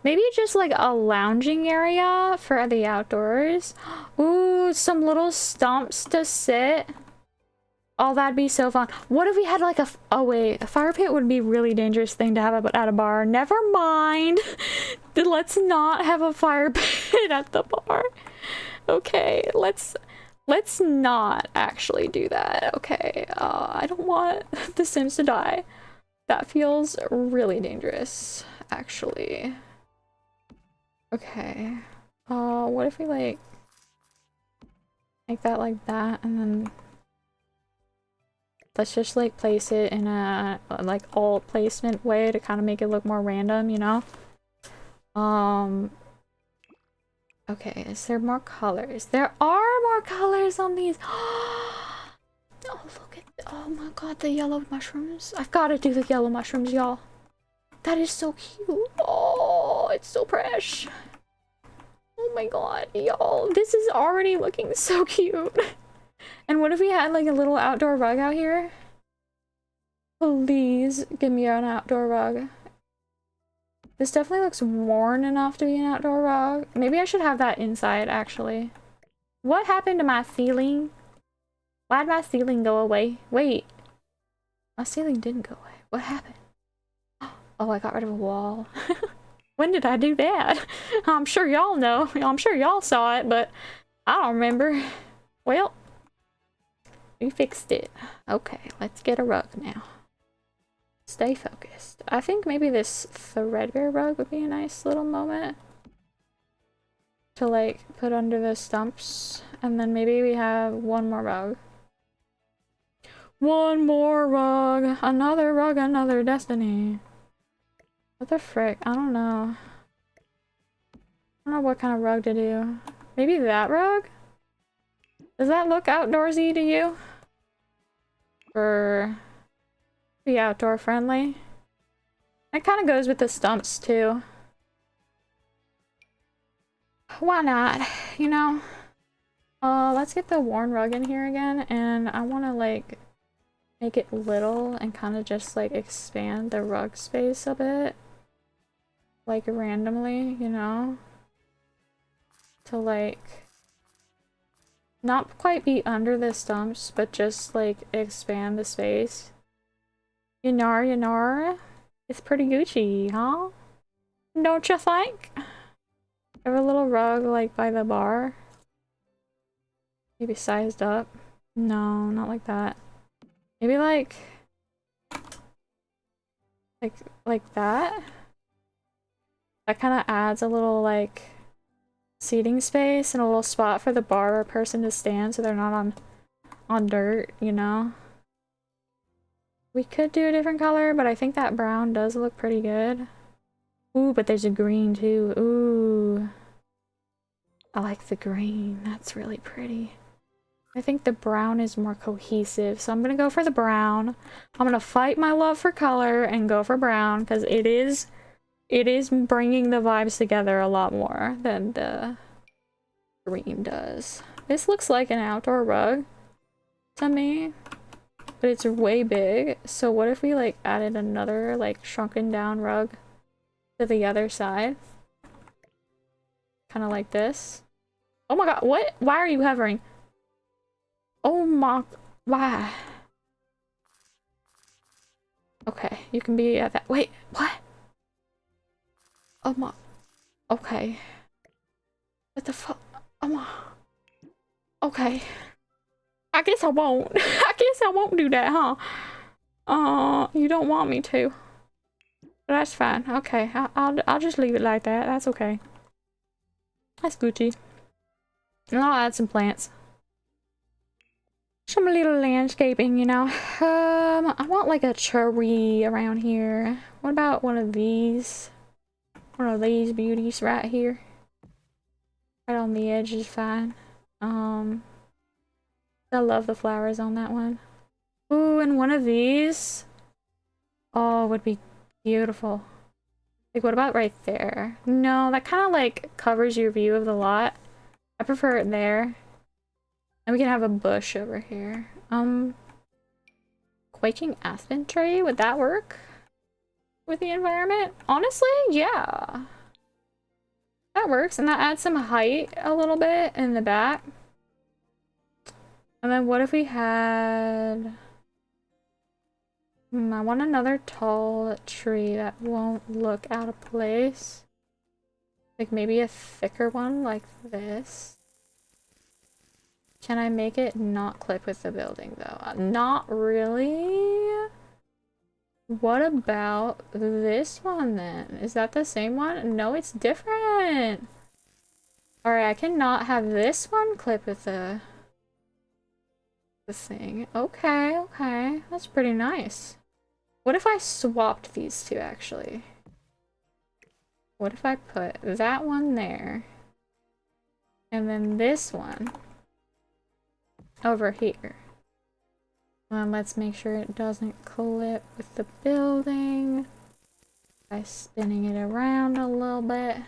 Maybe just, like, a lounging area for the outdoors. Ooh, some little stumps to sit. Oh, that'd be so fun. What if we had, like, oh wait, a fire pit would be a really dangerous thing to have at a bar. Never mind. Let's not have a fire pit at the bar. Okay, let's not actually do that. Okay, I don't want the Sims to die. That feels really dangerous, actually. Okay. What if we, like, make that like that, and then let's just, like, place it in a, like, alt placement way to kind of make it look more random, you know? Okay, is there more colors? There are more colors on these. Oh, look at, oh my god, the yellow mushrooms. I've got to do the yellow mushrooms, y'all. That is so cute. Oh, it's so fresh. Oh my god, y'all. This is already looking so cute. And what if we had, like, a little outdoor rug out here? Please give me an outdoor rug. This definitely looks worn enough to be an outdoor rug. Maybe I should have that inside, actually. What happened to my ceiling? Why'd my ceiling go away? Wait. My ceiling didn't go away. What happened? Oh, I got rid of a wall. When did I do that? I'm sure y'all know. I'm sure y'all saw it, but I don't remember. Well, We fixed it. Okay, let's get a rug now. Stay focused. I think maybe this threadbare rug would be a nice little moment to like put under the stumps, and then maybe we have one more rug. One more rug, another destiny. What the frick? I don't know. I don't know what kind of rug to do. Maybe that rug? Does that look outdoorsy to you? Or be outdoor friendly? It kind of goes with the stumps too. Why not? You know? Let's get the worn rug in here again, and I want to like make it little and kind of just like expand the rug space a bit. Like randomly, you know? To like not quite be under the stumps, but just like expand the space. You know? It's pretty Gucci, huh? Don't you think? Have a little rug like by the bar. Maybe sized up. No, not like that. Maybe like that. That kind of adds a little like seating space and a little spot for the bar or person to stand so they're not on dirt, you know? We could do a different color, but I think that brown does look pretty good. Ooh, but there's a green too. Ooh. I like the green. That's really pretty. I think the brown is more cohesive, so I'm gonna go for the brown. I'm gonna fight my love for color and go for brown, because it is bringing the vibes together a lot more than the green does. This looks like an outdoor rug to me, but it's way big. So what if we like added another like shrunken down rug to the other side? Kind of like this. Oh my god, what? Why are you hovering? Oh my, why? Okay, you can be at that. Wait, what? Oh my, okay. What the fuck? Oh my. Okay. I guess I won't. I guess I won't do that, huh? You don't want me to. But that's fine. Okay, I'll just leave it like that. That's okay. That's Gucci. And I'll add some plants. Some little landscaping, you know. I want like a tree around here. What about one of these? One of these beauties right here. Right on the edge is fine. I love the flowers on that one. Ooh, and one of these. Oh, would be beautiful. Like, what about right there? No, that kind of like covers your view of the lot. I prefer it there. And we can have a bush over here. Quaking aspen tree, would that work with the environment? Honestly, yeah. That works, and that adds some height a little bit in the back. And then what if we had... I want another tall tree that won't look out of place. Like maybe a thicker one like this. Can I make it not clip with the building though? Not really. What about this one then? Is that the same one? No, it's different. Alright, I cannot have this one clip with the thing. Okay, okay. That's pretty nice. What if I swapped these two actually? What if I put that one there? And then this one over here. And let's make sure it doesn't clip with the building by spinning it around a little bit.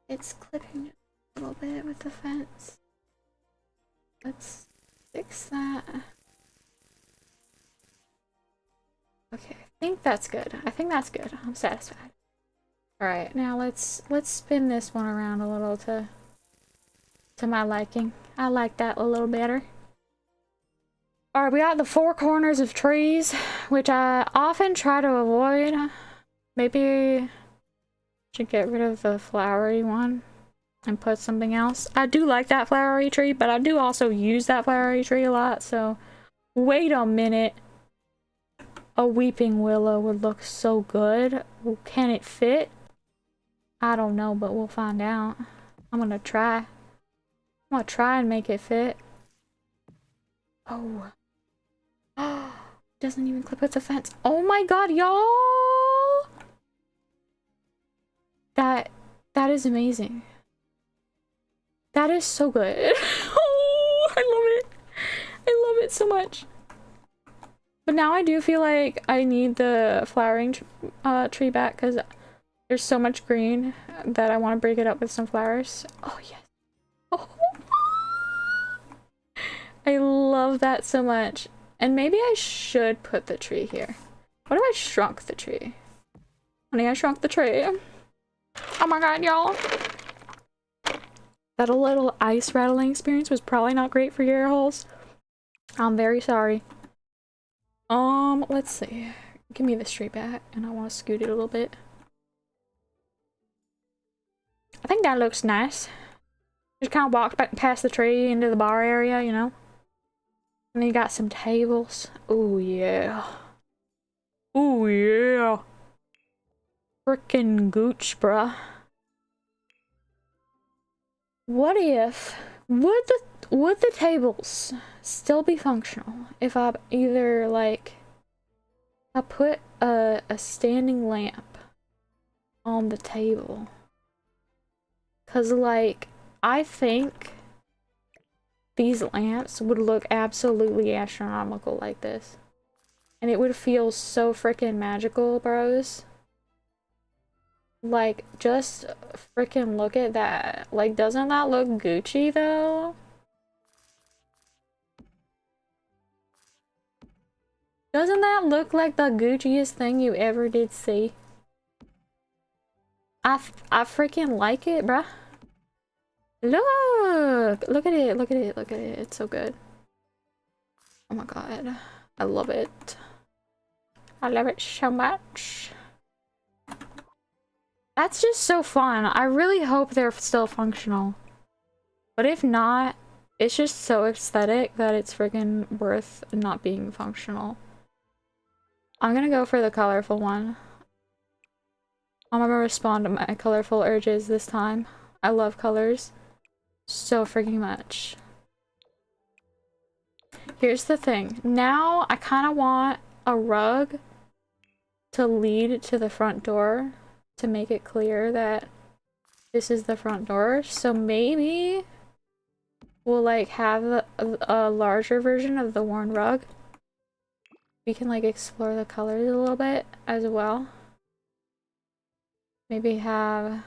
It's clipping a little bit with the fence. Let's fix that. Okay, I think that's good. I think that's good. I'm satisfied. Alright, now let's spin this one around a little to my liking. I like that a little better. Alright, we got the four corners of trees, which I often try to avoid. Maybe should get rid of the flowery one. and put something else. I do like that flowery tree, but I do also use that flowery tree a lot, so wait a minute. A weeping willow would look so good. Can it fit? I don't know, but we'll find out. I'm gonna try. I'm gonna try and make it fit. Oh. Doesn't even clip with the fence. Oh my god, y'all! That is amazing. That is so good. Oh, I love it. I love it so much. But now I do feel like I need the flowering tree back because there's so much green that I want to break it up with some flowers. Oh, yes. Oh. I love that so much. And maybe I should put the tree here. What if I shrunk the tree? Honey, I shrunk the tree. Oh my god, y'all. That little ice rattling experience was probably not great for your ear holes. I'm very sorry. Let's see. Give me this tree back, and I want to scoot it a little bit. I think that looks nice. Just kind of walked back past the tree into the bar area, you know? And then you got some tables. Oh yeah. Oh yeah. Frickin' gooch, bruh. What if would the tables still be functional if I either like I put a standing lamp on the table? Cause like I think these lamps would look absolutely astronomical like this. And it would feel so freaking magical, bros. Like, just freaking look at that. Like, doesn't that look Gucci, though? Doesn't that look like the Gucciest thing you ever did see? I freaking like it, bruh. Look! Look at it, look at it, look at it. It's so good. Oh my god. I love it. I love it so much. That's just so fun. I really hope they're still functional. But if not, it's just so aesthetic that it's freaking worth not being functional. I'm gonna go for the colorful one. I'm gonna respond to my colorful urges this time. I love colors so freaking much. Here's the thing. Now I kind of want a rug to lead to the front door to make it clear that this is the front door. So maybe we'll like have a larger version of the worn rug. We can like explore the colors a little bit as well. Maybe have...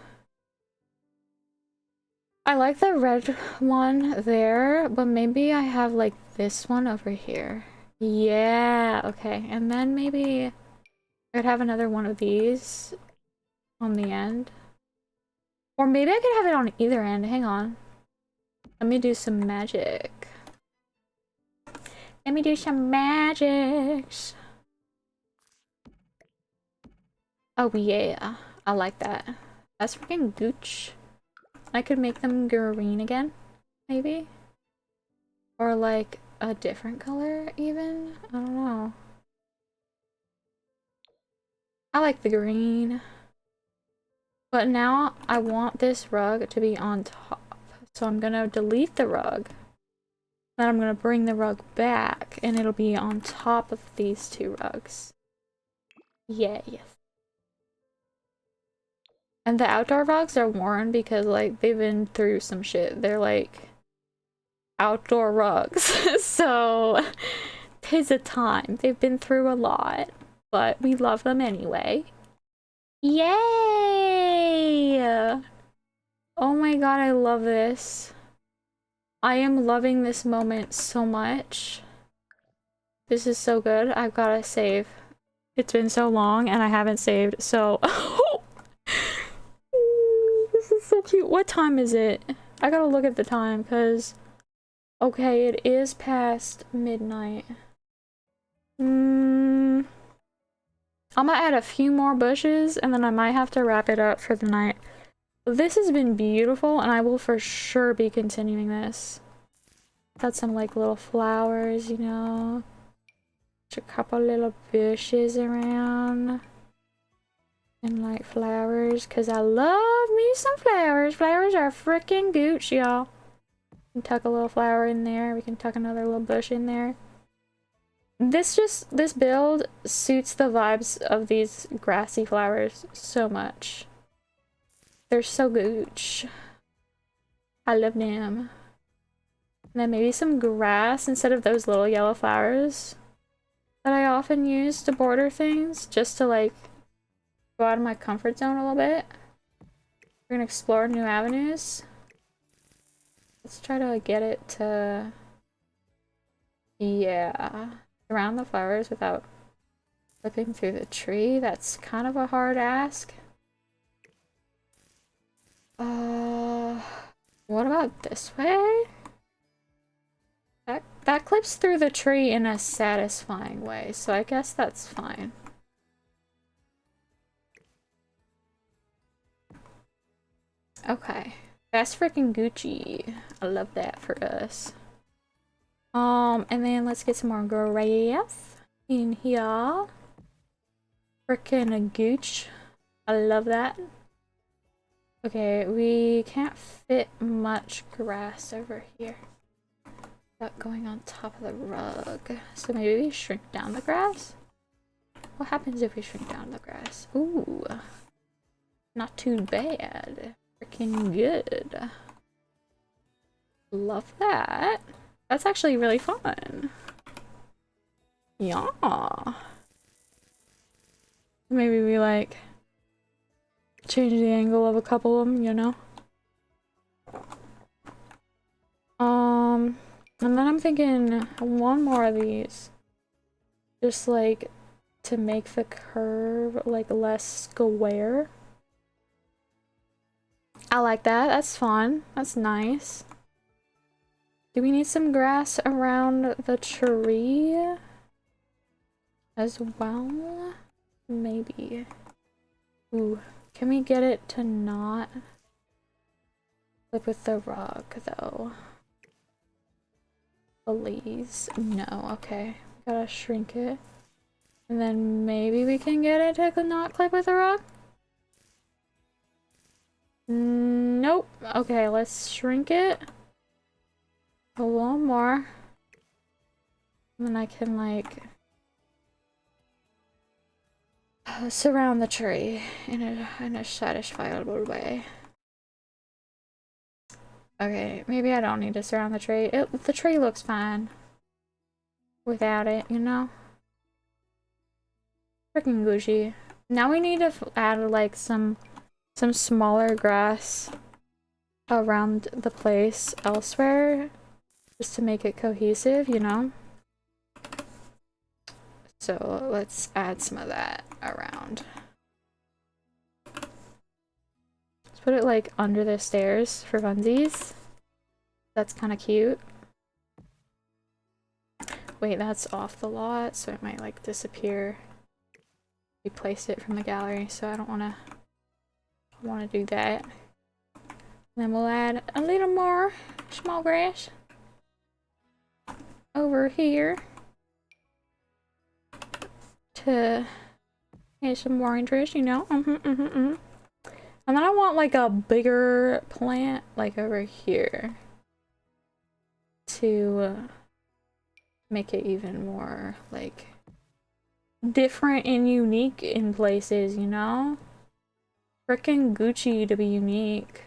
I like the red one there, but maybe I have like this one over here. Yeah, okay. And then maybe I could have another one of these on the end. Or maybe I could have it on either end. Hang on. Let me do some magic. Let me do some magics. Oh yeah. I like that. That's freaking gooch. I could make them green again, maybe? Or like a different color even? I don't know. I like the green. But now I want this rug to be on top. So I'm gonna delete the rug. Then I'm gonna bring the rug back and it'll be on top of these two rugs. Yeah, yes. And the outdoor rugs are worn because like they've been through some shit. They're like outdoor rugs. So 'tis a time. They've been through a lot. But we love them anyway. Yay! Oh my god, I love this. I am loving this moment so much. This is so good. I've gotta save. It's been so long and I haven't saved, so... This is so cute. What time is it? I gotta look at the time, because... Okay, it is past midnight. I'm gonna add a few more bushes, and then I might have to wrap it up for the night. This has been beautiful, and I will for sure be continuing this. Got some like little flowers, you know. Just a couple little bushes around. And like flowers, because I love me some flowers. Flowers are freaking gooch, y'all. We can tuck a little flower in there. We can tuck another little bush in there. This build suits the vibes of these grassy flowers so much. They're so gooch. I love them. And then maybe some grass instead of those little yellow flowers that I often use to border things, just to like go out of my comfort zone a little bit. We're gonna explore new avenues. Let's try to get it to, yeah, around the flowers without flipping through the tree. That's kind of a hard ask. What about this way? That clips through the tree in a satisfying way, so I guess that's fine. Okay. That's freaking Gucci. I love that for us. And then let's get some more grass in here. Freaking gooch. I love that. Okay, we can't fit much grass over here. Without going on top of the rug. So maybe we shrink down the grass? What happens if we shrink down the grass? Ooh. Not too bad. Freaking good. Love that. That's actually really fun. Yeah. Maybe we like change the angle of a couple of them, you know? And then I'm thinking one more of these. Just like to make the curve like less square. I like that. That's fun. That's nice. Do we need some grass around the tree as well? Maybe. Ooh, can we get it to not flip with the rug though? Please. No, okay. Gotta shrink it. And then maybe we can get it to not clip with the rug? Nope. Okay, let's shrink it a little more. And then I can like surround the tree in a satisfiable way. Okay, maybe I don't need to surround the tree. The tree looks fine without it, you know? Freaking Gucci. Now we need to add like some smaller grass around the place elsewhere just to make it cohesive, you know? So let's add some of that around. Let's put it like under the stairs for funsies. That's kind of cute. Wait, that's off the lot, so it might like disappear. We placed it from the gallery, so I don't want to do that. And then we'll add a little more small grass over here to get some more interest, you know. And then I want like a bigger plant like over here to make it even more like different and unique in places, you know? Frickin' Gucci to be unique.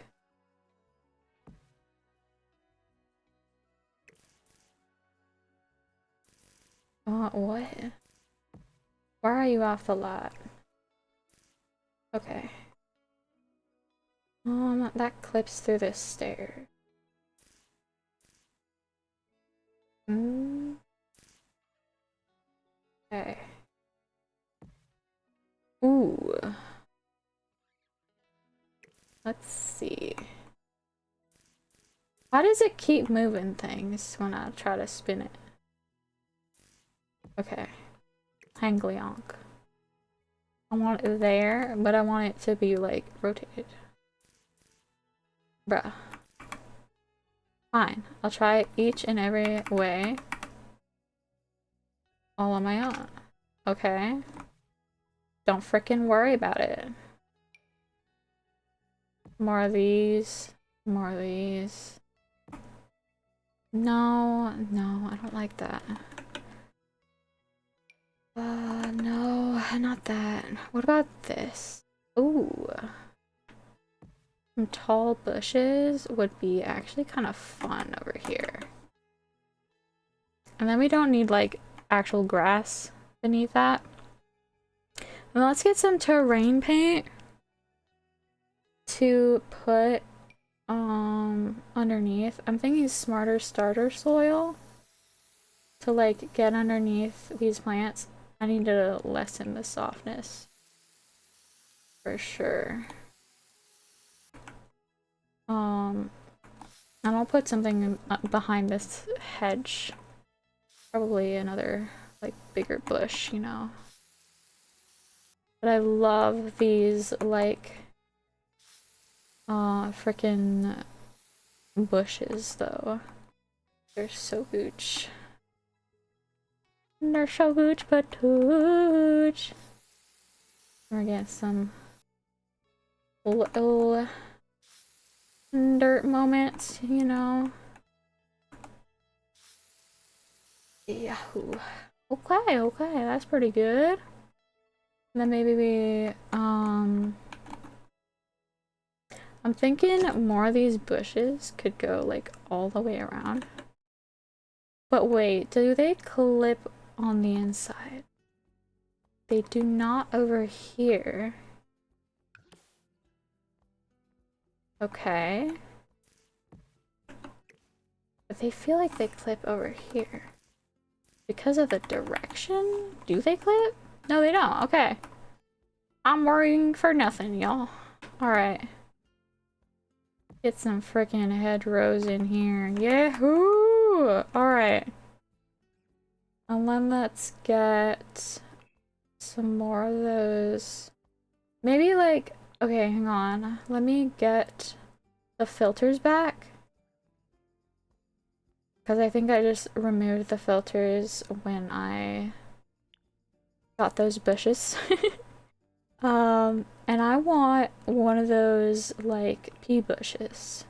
What? Why are you off the lot? Okay. That clips through this stair. Okay. Ooh. Let's see. Why does it keep moving things when I try to spin it? Okay. Hanglyonk. I want it there, but I want it to be like rotated. Bruh. Fine. I'll try each and every way. All on my own. Okay. Don't frickin' worry about it. More of these. More of these. No, no, I don't like that. No, not that. What about this? Ooh. Some tall bushes would be actually kind of fun over here. And then we don't need like actual grass beneath that. And let's get some terrain paint to put underneath. I'm thinking smarter starter soil to like get underneath these plants. I need to lessen the softness for sure. And I'll put something behind this hedge. Probably another like bigger bush, you know. But I love these like freaking bushes though. They're so gooch. They're so gooch but tooch. We're getting some little dirt moments, you know. Yahoo. Okay, okay, that's pretty good. And then maybe we I'm thinking more of these bushes could go like all the way around. But wait, do they clip on the inside? They do not over here. Okay. But they feel like they clip over here. Because of the direction? Do they clip? No, they don't. Okay. I'm worrying for nothing, y'all. Alright. Get some freaking hedgerows in here. Yahoo! Alright. And then let's get some more of those. Maybe like, okay, hang on. Let me get the filters back. Because I think I just removed the filters when I got those bushes. And I want one of those, like, pea bushes.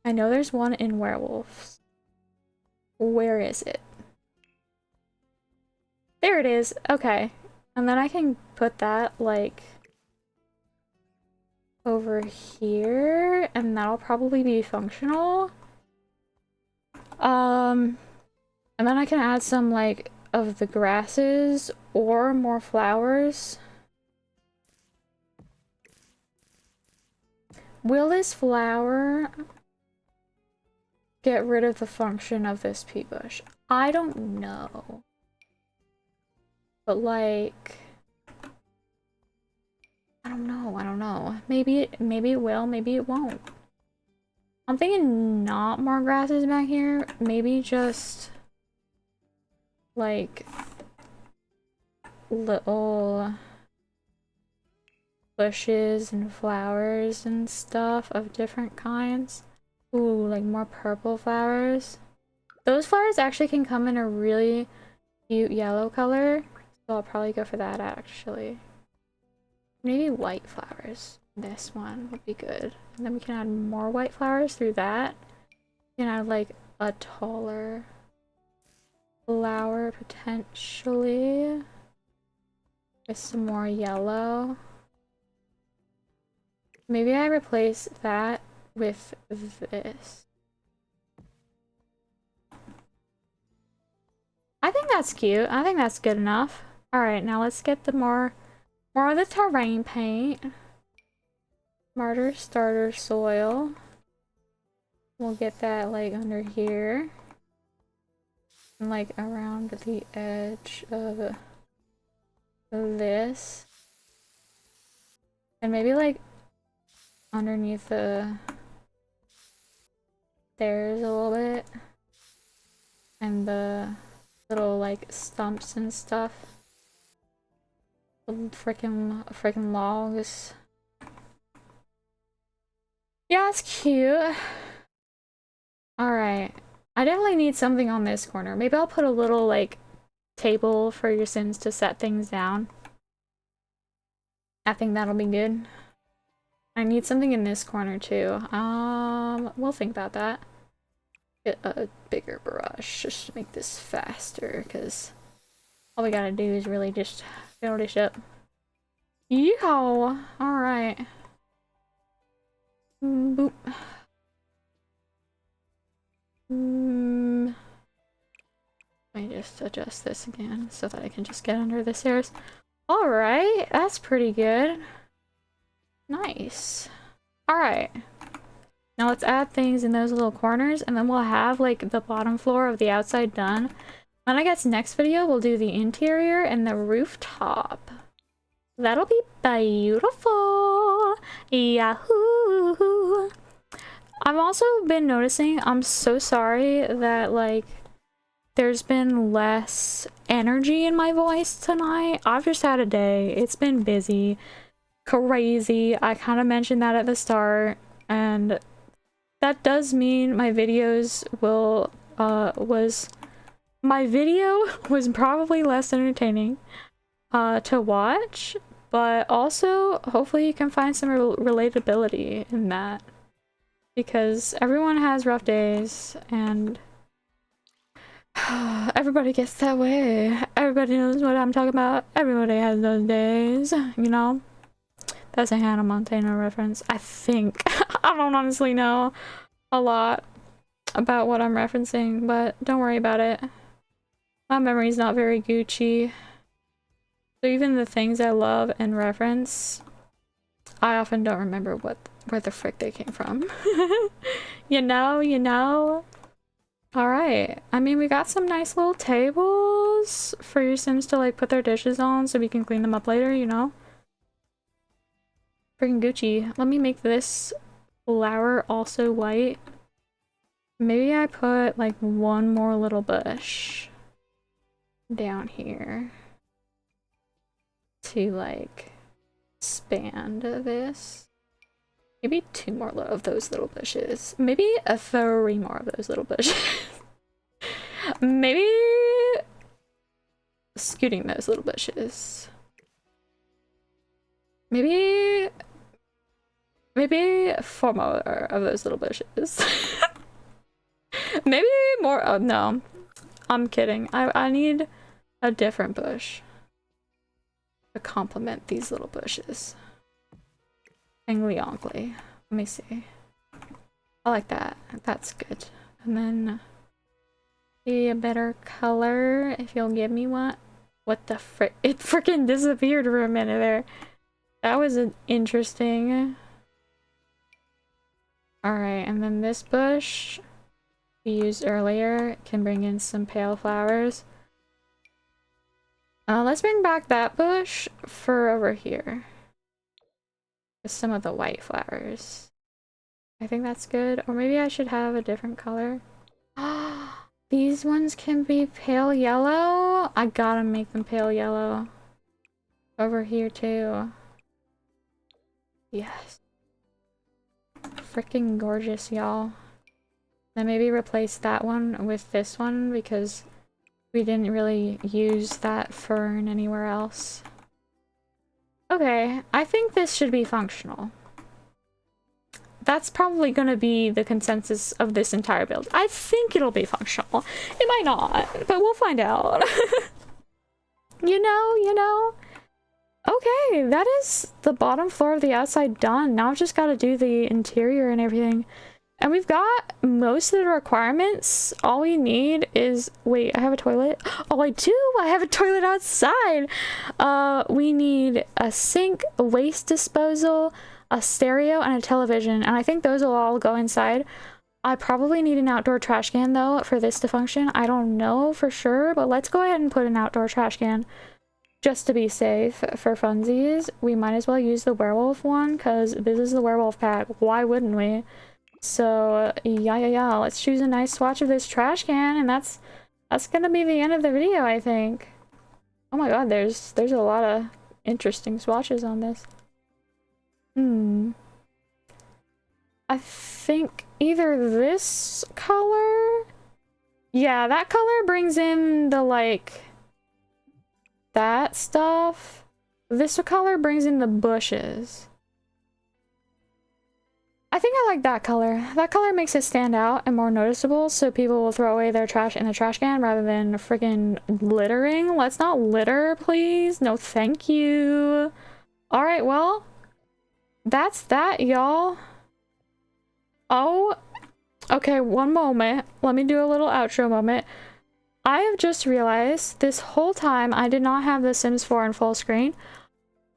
I know there's one in Werewolves. Where is it? There it is. Okay. And then I can put that, like, over here, and that'll probably be functional. And then I can add some, like, of the grasses or more flowers. Will this flower get rid of the function of this pea bush? I don't know. But like, I don't know. Maybe it will, maybe it won't. I'm thinking not more grasses back here. Maybe just like little bushes and flowers and stuff of different kinds. Ooh, like more purple flowers. Those flowers actually can come in a really cute yellow color, so I'll probably go for that actually. Maybe white flowers. This one would be good. And then we can add more white flowers through that. We can add like a taller flower potentially with some more yellow. Maybe I replace that with this. I think that's cute. I think that's good enough. Alright, now let's get the more of the terrain paint. Smarter starter soil. We'll get that like under here. And like around the edge of this. And maybe like underneath the stairs a little bit. And the little like stumps and stuff. Freaking logs. Yeah, it's cute. Alright. I definitely need something on this corner. Maybe I'll put a little, like, table for your Sims to set things down. I think that'll be good. I need something in this corner, too. We'll think about that. Get a bigger brush just to make this faster, because all we gotta do is really just fill this up. Yeehaw! Alright. Boop. Let me just adjust this again so that I can just get under the stairs. Alright, that's pretty good. Nice. Alright. Now let's add things in those little corners, and then we'll have like the bottom floor of the outside done. When I get to next video, we'll do the interior and the rooftop. That'll be beautiful. Yahoo! I've also been noticing, I'm so sorry that like there's been less energy in my voice tonight. I've just had a day. It's been busy, crazy. I kind of mentioned that at the start, and that does mean my videos will my video was probably less entertaining to watch, but also hopefully you can find some relatability in that, because everyone has rough days and everybody gets that way. Everybody knows what I'm talking about. Everybody has those days, you know? That's a Hannah Montana reference, I think. I don't honestly know a lot about what I'm referencing, but don't worry about it. My memory's not very Gucci. So even the things I love and reference, I often don't remember where the frick they came from. You know? Alright. I mean, we got some nice little tables for your Sims to like put their dishes on so we can clean them up later, you know? Freaking Gucci. Let me make this flower also white. Maybe I put like one more little bush down here to like expand this. Maybe two more of those little bushes. Maybe three more of those little bushes. Maybe scooting those little bushes. Maybe four more of those little bushes. Maybe more. Oh no, I'm kidding. I need a different bush to complement these little bushes. Angly. Let me see. I like that. That's good. And then be a better color if you'll give me one. What the frick? It freaking disappeared for a minute there. That was an interesting. Alright, and then this bush we used earlier can bring in some pale flowers. Let's bring back that bush for over here. With some of the white flowers. I think that's good. Or maybe I should have a different color. These ones can be pale yellow. I gotta make them pale yellow. Over here too. Yes. Freaking gorgeous, y'all. Then maybe replace that one with this one because we didn't really use that fern anywhere else. Okay, I think this should be functional. That's probably gonna be the consensus of this entire build. I think it'll be functional. It might not, but we'll find out. You know? Okay, that is the bottom floor of the outside done. Now I've just gotta do the interior and everything. And we've got most of the requirements. All we need is... Wait, I have a toilet? Oh, I do! I have a toilet outside! We need a sink, a waste disposal, a stereo, and a television. And I think those will all go inside. I probably need an outdoor trash can, though, for this to function. I don't know for sure, but let's go ahead and put an outdoor trash can. Just to be safe for funsies. We might as well use the werewolf one, because this is the werewolf pack. Why wouldn't we? So yeah, let's choose a nice swatch of this trash can, and that's gonna be the end of the video, I think. Oh my god, there's a lot of interesting swatches on this. I think either this color, yeah, that color brings in the like that stuff. This color brings in the bushes. I think I like that color. That color makes it stand out and more noticeable, so people will throw away their trash in the trash can rather than freaking littering. Let's not litter, please. No, thank you. All right, well, that's that, y'all. Oh, okay, one moment. Let me do a little outro moment. I have just realized this whole time I did not have The Sims 4 in full screen.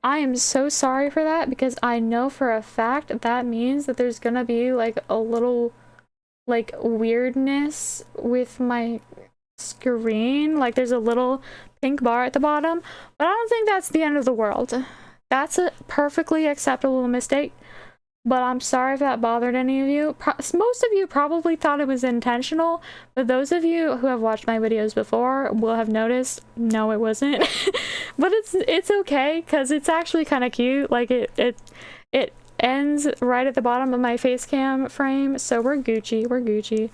I am so sorry for that because I know for a fact that means that there's gonna be like a little like weirdness with my screen. Like there's a little pink bar at the bottom, but I don't think that's the end of the world. That's a perfectly acceptable mistake, but I'm sorry if that bothered any of you. Most of you probably thought it was intentional, but those of you who have watched my videos before will have noticed, no, it wasn't. But it's okay, because it's actually kind of cute. Like, it ends right at the bottom of my face cam frame, so we're Gucci, we're Gucci.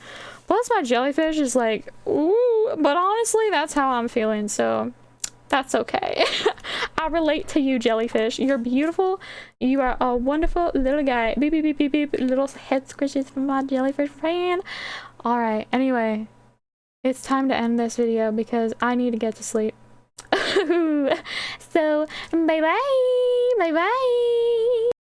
Plus, my jellyfish is like, ooh, but honestly, that's how I'm feeling, so that's okay. I relate to you, jellyfish. You're beautiful. You are a wonderful little guy. Beep, beep, beep, beep, beep. Little head squishes from my jellyfish friend. Alright, anyway. It's time to end this video because I need to get to sleep. So, bye-bye. Bye-bye.